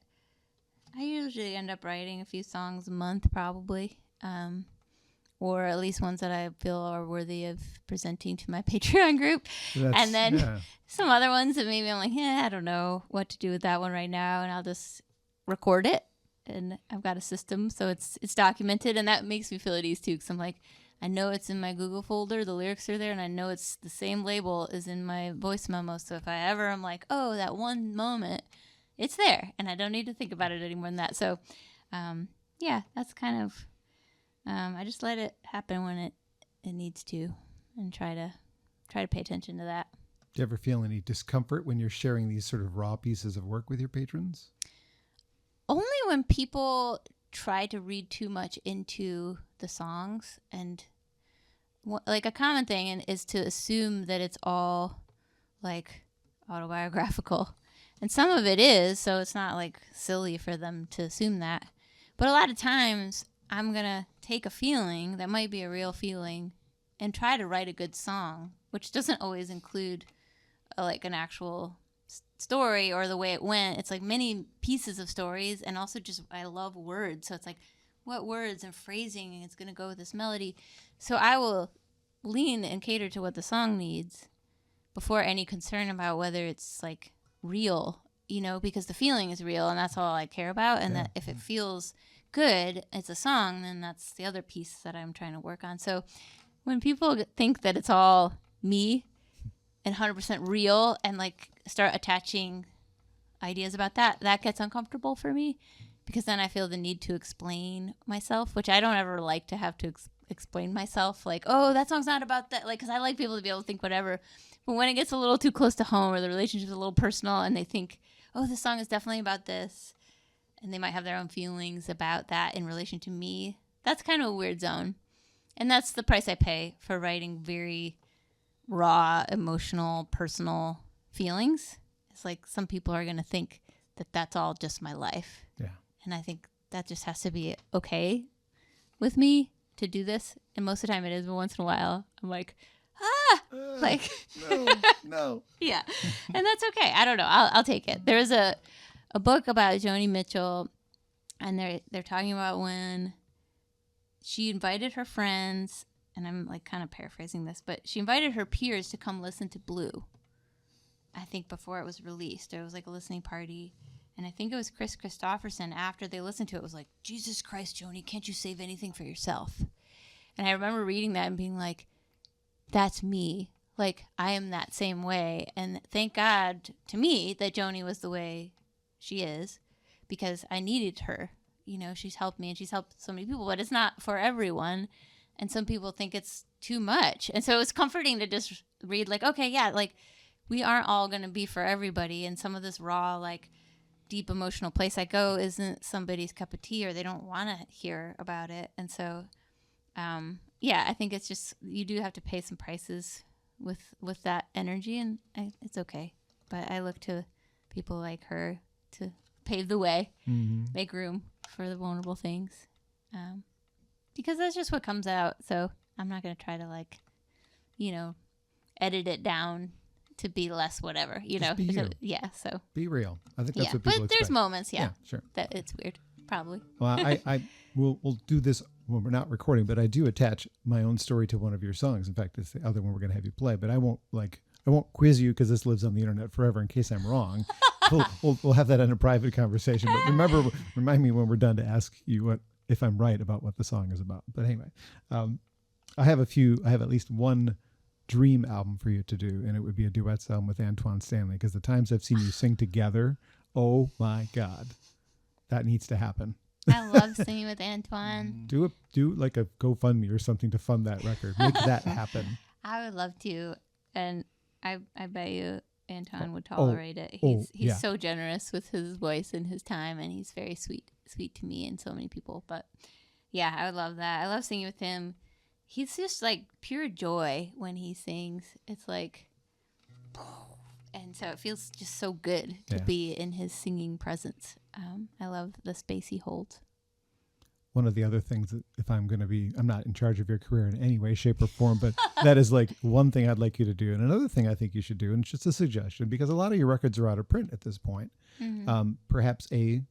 I usually end up writing a few songs a month probably. Or at least ones that I feel are worthy of presenting to my Patreon group. And then some other ones that maybe I'm like, I don't know what to do with that one right now. And I'll just record it. And I've got a system, so it's documented. And that makes me feel at ease too. Because I'm like, I know it's in my Google folder. The lyrics are there. And I know it's the same label as in my voice memo. So if I ever am like, oh, that one moment, it's there. And I don't need to think about it anymore than that. So, that's kind of... I just let it happen when it needs to, and try to pay attention to that. Do you ever feel any discomfort when you're sharing these sort of raw pieces of work with your patrons? Only when people try to read too much into the songs, and like a common thing is to assume that it's all like autobiographical, and some of it is, so it's not like silly for them to assume that. But a lot of times I'm going to take a feeling that might be a real feeling and try to write a good song, which doesn't always include like an actual story or the way it went. It's like many pieces of stories, and also just I love words. So it's like what words and phrasing is going to go with this melody. So I will lean and cater to what the song needs before any concern about whether it's like real, because the feeling is real and that's all I care about. And that if it feels good, it's a song, then that's the other piece that I'm trying to work on. So when people think that it's all me and 100% real and like start attaching ideas about that gets uncomfortable for me, because then I feel the need to explain myself, which I don't ever like to have to explain myself. Like, oh, that song's not about that. Like, because I like people to be able to think whatever. But when it gets a little too close to home or the relationship's a little personal and they think, oh, this song is definitely about this, and they might have their own feelings about that in relation to me, that's kind of a weird zone. And that's the price I pay for writing very raw, emotional, personal feelings. It's like some people are going to think that that's all just my life. Yeah. And I think that just has to be okay with me to do this. And most of the time it is, but once in a while I'm like, no. Yeah. And that's okay. I don't know. I'll take it. There's a book about Joni Mitchell, and they're talking about when she invited her friends, and I'm like kind of paraphrasing this, but she invited her peers to come listen to Blue. I think before it was released, there was like a listening party, and I think it was Chris Christopherson. After they listened to it, was like, Jesus Christ, Joni, can't you save anything for yourself? And I remember reading that and being like, that's me. Like, I am that same way. And thank God to me that Joni was the way she is, because I needed her. She's helped me and she's helped so many people, but it's not for everyone. And some people think it's too much. And so it's comforting to just read like, okay, yeah, like we aren't all going to be for everybody. And some of this raw, like deep emotional place I go isn't somebody's cup of tea, or they don't want to hear about it. And so, I think it's just, you do have to pay some prices with that energy, and it's okay. But I look to people like her to pave the way, make room for the vulnerable things, because that's just what comes out. So I'm not going to try to edit it down to be less whatever, Just be you. So, yeah. So be real. I think that's what people but expect. there's moments, Yeah, sure. that it's weird. Probably. Well, we'll do this when we're not recording, but I do attach my own story to one of your songs. In fact, it's the other one we're going to have you play, but I won't quiz you because this lives on the internet forever in case I'm wrong. We'll have that in a private conversation. But remind me when we're done to ask you if I'm right about what the song is about. But anyway, I have at least one dream album for you to do, and it would be a duets album with Antoine Stanley, because the times I've seen you sing together, oh my God, that needs to happen. I love singing with Antoine. Do like a GoFundMe or something to fund that record. Make that happen. I would love to, and I bet you Antoine would tolerate it. He's so generous with his voice and his time, and he's very sweet to me and so many people. But yeah, I would love that. I love singing with him. He's just like pure joy when he sings. It's like, and so it feels just so good to be in his singing presence. I love the space he holds. One of the other things that I'm not in charge of your career in any way, shape, or form, but that is like one thing I'd like you to do. And another thing I think you should do, and it's just a suggestion, because a lot of your records are out of print at this point. Mm-hmm. Perhaps a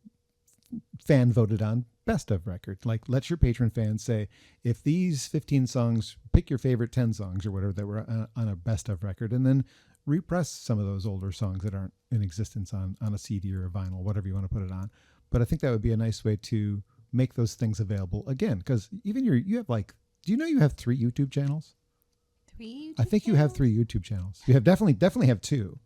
fan voted on best of record. Like, let your patron fans say, if these 15 songs, pick your favorite 10 songs or whatever that were on a best of record, and then repress some of those older songs that aren't in existence on a CD or a vinyl, whatever you want to put it on. But I think that would be a nice way to make those things available again. Because even you have like, do you know you have 3 YouTube channels? 3 YouTube I think channels? You have 3 YouTube channels. You have definitely have 2.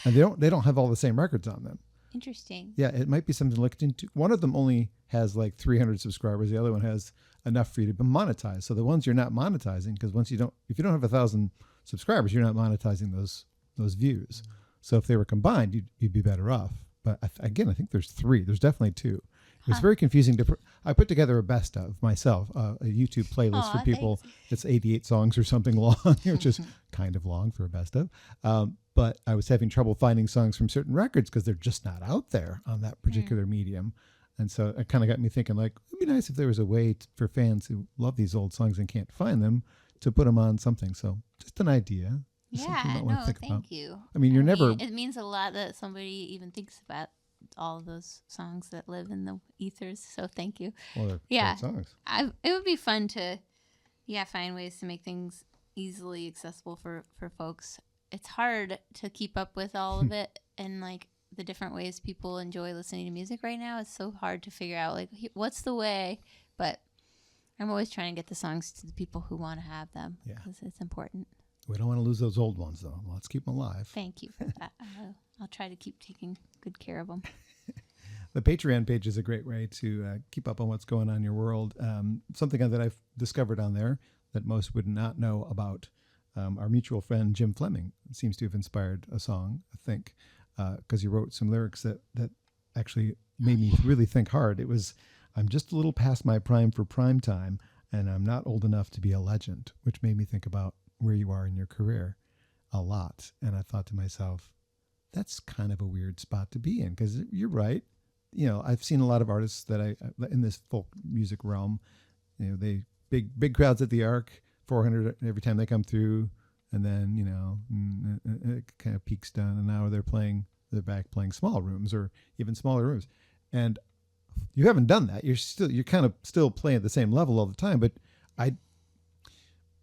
And they don't have all the same records on them. Interesting. Yeah, it might be something to look into. One of them only has like 300 subscribers. The other one has enough for you to be monetized. So the ones you're not monetizing, because if you don't have 1,000 subscribers, you're not monetizing those views. So if they were combined, you'd be better off. But again, I think there's 3. There's definitely 2. It was very confusing I put together a best of myself, a YouTube playlist for people. Thanks. It's 88 songs or something long, which is kind of long for a best of. But I was having trouble finding songs from certain records because they're just not out there on that particular medium. And so it kind of got me thinking, like, it'd be nice if there was a way for fans who love these old songs and can't find them to put them on something. So just an idea. Yeah, thank you. I mean, it means a lot that somebody even thinks about all of those songs that live in the ethers. So thank you. Well, they're great songs. It would be fun to, find ways to make things easily accessible for folks. It's hard to keep up with all of it, and like the different ways people enjoy listening to music right now. It's so hard to figure out like what's the way, but I'm always trying to get the songs to the people who want to have them because it's important. We don't want to lose those old ones, though. Let's keep them alive. Thank you for that. I'll try to keep taking good care of them. The Patreon page is a great way to keep up on what's going on in your world. Something that I've discovered on there that most would not know about. Our mutual friend Jim Fleming seems to have inspired a song, I think, because he wrote some lyrics that actually made me really think hard. It was, I'm just a little past my prime for prime time, and I'm not old enough to be a legend, which made me think about where you are in your career a lot. And I thought to myself, that's kind of a weird spot to be in, because you're right. You know, I've seen a lot of artists that in this folk music realm, you know, they big crowds at the Arc, 400 every time they come through, and then, you know, it kind of peaks down, and now they're back playing small rooms or even smaller rooms. And you haven't done that. You're kind of still playing at the same level all the time, but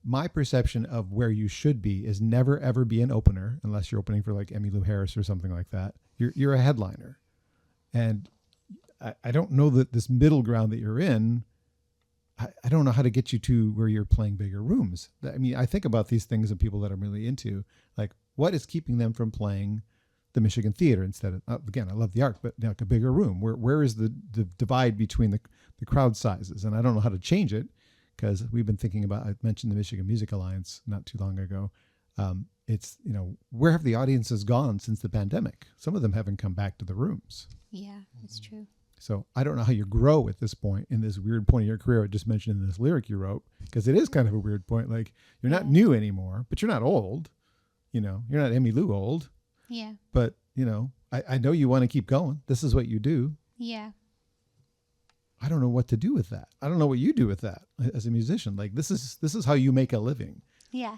my perception of where you should be is never ever be an opener unless you're opening for like Emmylou Harris or something like that. You're a headliner. And I don't know that this middle ground that you're in, I don't know how to get you to where you're playing bigger rooms. I mean, I think about these things and people that I'm really into, like what is keeping them from playing the Michigan Theater instead of, again, I love the Arc, but like a bigger room. Where is the divide between the crowd sizes? And I don't know how to change it, because we've been thinking about, I mentioned the Michigan Music Alliance not too long ago. It's, you know, where have the audiences gone since the pandemic? Some of them haven't come back to the rooms. Yeah, it's true. So I don't know how you grow at this point, in this weird point in your career I just mentioned in this lyric you wrote, because it is kind of a weird point. Like, you're not new anymore, but you're not old. You know, you're not Emmylou old. Yeah. But, you know, I know you want to keep going. This is what you do. Yeah. I don't know what to do with that. I don't know what you do with that as a musician. Like, this is how you make a living. Yeah.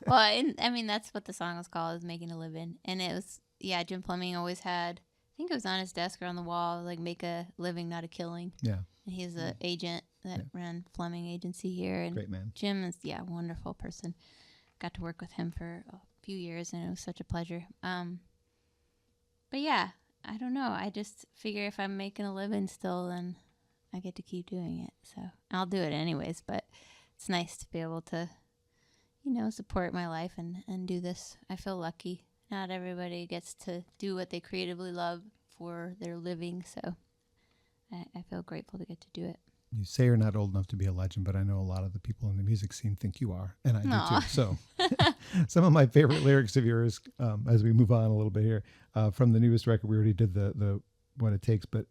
Well, I mean, that's what the song was called, is Making a Living. And it was, Jim Fleming always had, I think it was on his desk or on the wall, like make a living, not a killing. Yeah. And he's an agent that ran Fleming Agency here. And Great man. Jim is, a wonderful person. Got to work with him for a few years, and it was such a pleasure. But yeah, I don't know. I just figure if I'm making a living still, then I get to keep doing it. So I'll do it anyways, but it's nice to be able to, support my life and do this. I feel lucky. Not everybody gets to do what they creatively love for their living, so I feel grateful to get to do it. You say you're not old enough to be a legend, but I know a lot of the people in the music scene think you are, and I do too. So some of my favorite lyrics of yours, as we move on a little bit here, from the newest record, we already did the What It Takes, but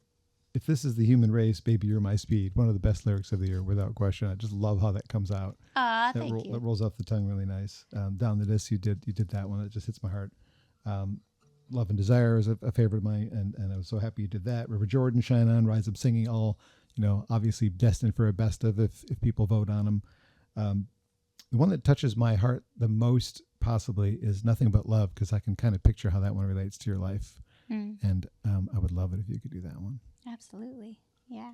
if this is the human race, baby, you're my speed. One of the best lyrics of the year, without question. I just love how that comes out. Thank you. That rolls off the tongue really nice. Down the Disc, you did that one. It just hits my heart. Love and Desire is a favorite of mine, and I was so happy you did that. River Jordan, Shine On, Rise Up Singing, all, obviously destined for a best of if people vote on them. The one that touches my heart the most possibly is Nothing But Love, because I can kind of picture how that one relates to your life. And I would love it if you could do that one. Absolutely. Yeah.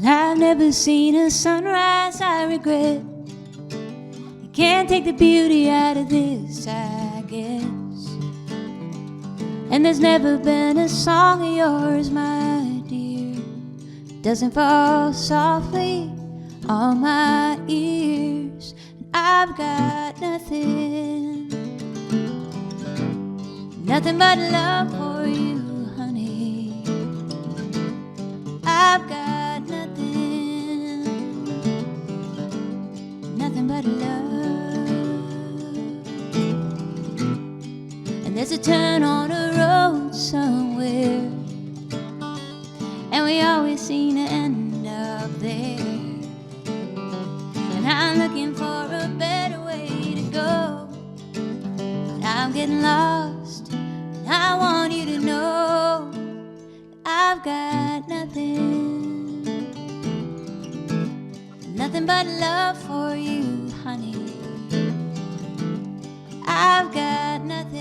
I've never seen a sunrise I regret. You can't take the beauty out of this, I guess. And there's never been a song of yours, my dear, doesn't fall softly on my ears. And I've got nothing but love for you, honey. I've got nothing but love. And there's a turn on a road somewhere, and we always seem to end up there. And I'm looking for a better way to go, but I'm getting lost, and I want you to know that I've got nothing but love for you, honey. I've got nothing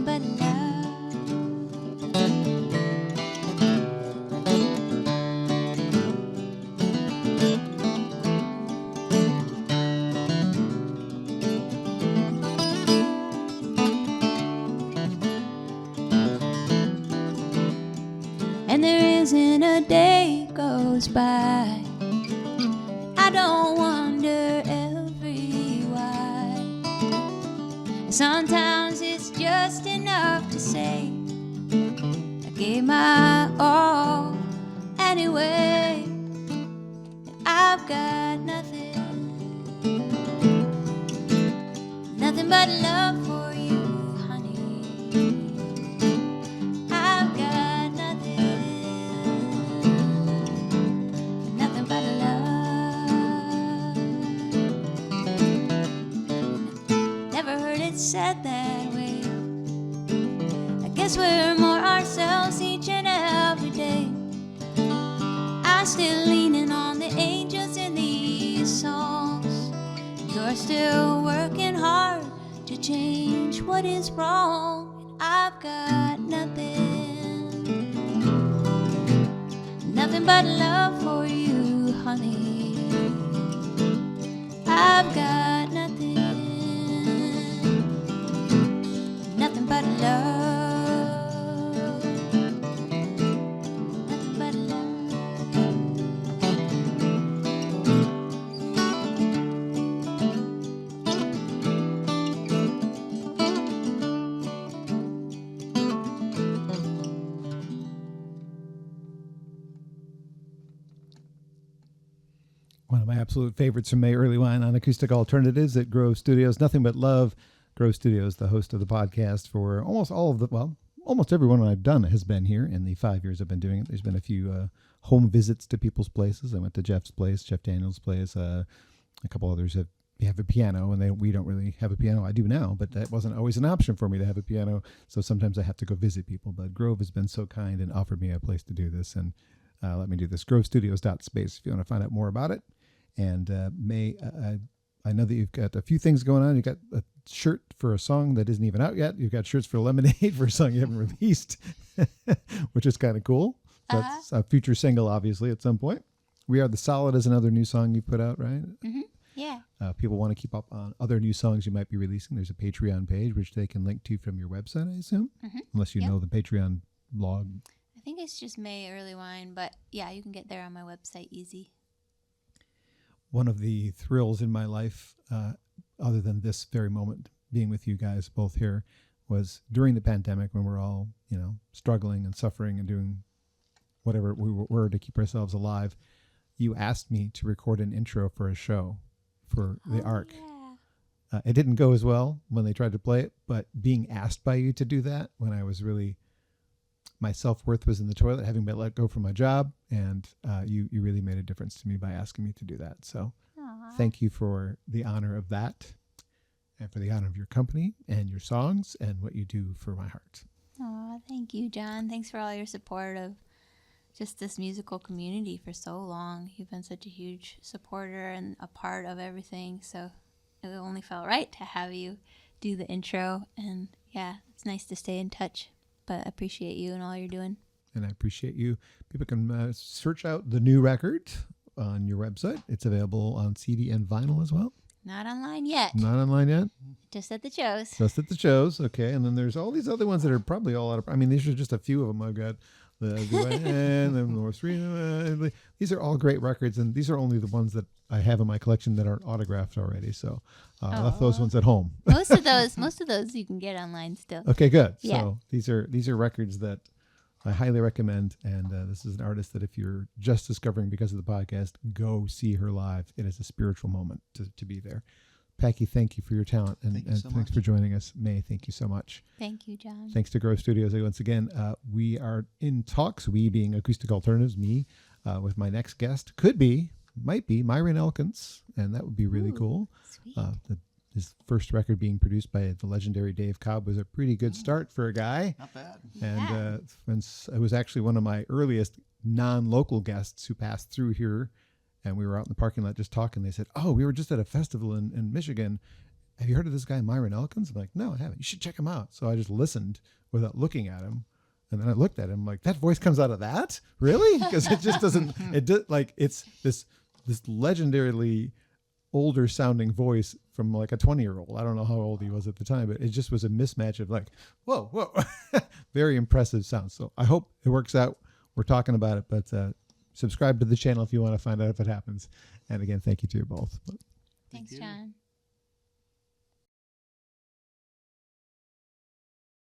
but love. And there isn't a day goes by I don't wonder every why. Sometimes it's just enough to say I gave my all anyway. And I've got nothing but love for you, honey. I've got nothing but love. Never heard it said that way. I guess we're more ourselves each and every day. I'm still leaning on the angels in these songs. You're still working hard to change what is wrong. And I've got nothing but love for you, honey. I've got nothing but love. Nothing but love. One of my absolute favorites from May Erlewine on Acoustic Alternatives at Grove Studios. Nothing but love. Grove Studios, the host of the podcast for almost everyone I've done has been here in the 5 years I've been doing it. There's been a few home visits to people's places. I went to Jeff's place, Jeff Daniels' place. A couple others have you have a piano, and we don't really have a piano. I do now, but that wasn't always an option for me to have a piano. So sometimes I have to go visit people. But Grove has been so kind and offered me a place to do this, and let me do this. GroveStudios.space if you want to find out more about it. And May, I know that you've got a few things going on. You've got a shirt for a song that isn't even out yet. You've got shirts for Lemonade for a song you haven't released, which is kind of cool. That's a future single, obviously, at some point. We Are the Solid is another new song you put out, right? Mm-hmm. Yeah. People want to keep up on other new songs you might be releasing. There's a Patreon page, which they can link to from your website, I assume, unless you know the Patreon blog. I think it's just May Erlewine, but yeah, you can get there on my website easy. One of the thrills in my life, other than this very moment, being with you guys both here, was during the pandemic when we're all, struggling and suffering and doing whatever we were to keep ourselves alive. You asked me to record an intro for a show for the Ark. Yeah. It didn't go as well when they tried to play it, but being asked by you to do that when I was really, my self-worth was in the toilet, having been let go from my job, and you really made a difference to me by asking me to do that. So thank you for the honor of that, and for the honor of your company and your songs and what you do for my heart. Oh, thank you, John. Thanks for all your support of just this musical community for so long. You've been such a huge supporter and a part of everything. So it only felt right to have you do the intro. And yeah, it's nice to stay in touch. But I appreciate you and all you're doing. And I appreciate you. People can search out the new record on your website. It's available on CD and vinyl as well. Not online yet. Not online yet? Just at the shows. Just at the shows. Okay. And then there's all these other ones that are probably all out of... I mean, these are just a few of them. I've got the North Street. These are all great records, and these are only the ones that I have in my collection that are autographed already. So I left those ones at home. most of those you can get online still. Okay, good. Yeah. So these are records that I highly recommend, and this is an artist that if you're just discovering because of the podcast, go see her live. It is a spiritual moment to be there. Packy, thank you for your talent, and thanks for joining us. May, thank you so much. Thank you, John. Thanks to Grove Studios once again. We are in talks, we being Acoustic Alternatives, me, with my next guest. Might be Myron Elkins, and that would be really cool. Sweet. His first record being produced by the legendary Dave Cobb was a pretty good start for a guy. Not bad. And it was actually one of my earliest non-local guests who passed through here. And we were out in the parking lot just talking. They said, "Oh, we were just at a festival in Michigan. Have you heard of this guy, Myron Elkins?" I'm like, "No, I haven't. You should check him out." So I just listened without looking at him. And then I looked at him like, that voice comes out of that? Really? Because it just doesn't, it's this legendarily older sounding voice from like a 20-year-old. I don't know how old he was at the time, but it just was a mismatch of like, whoa, very impressive sound. So I hope it works out. We're talking about it, but subscribe to the channel if you want to find out if it happens. And again, thank you to you both. Thanks, you. John.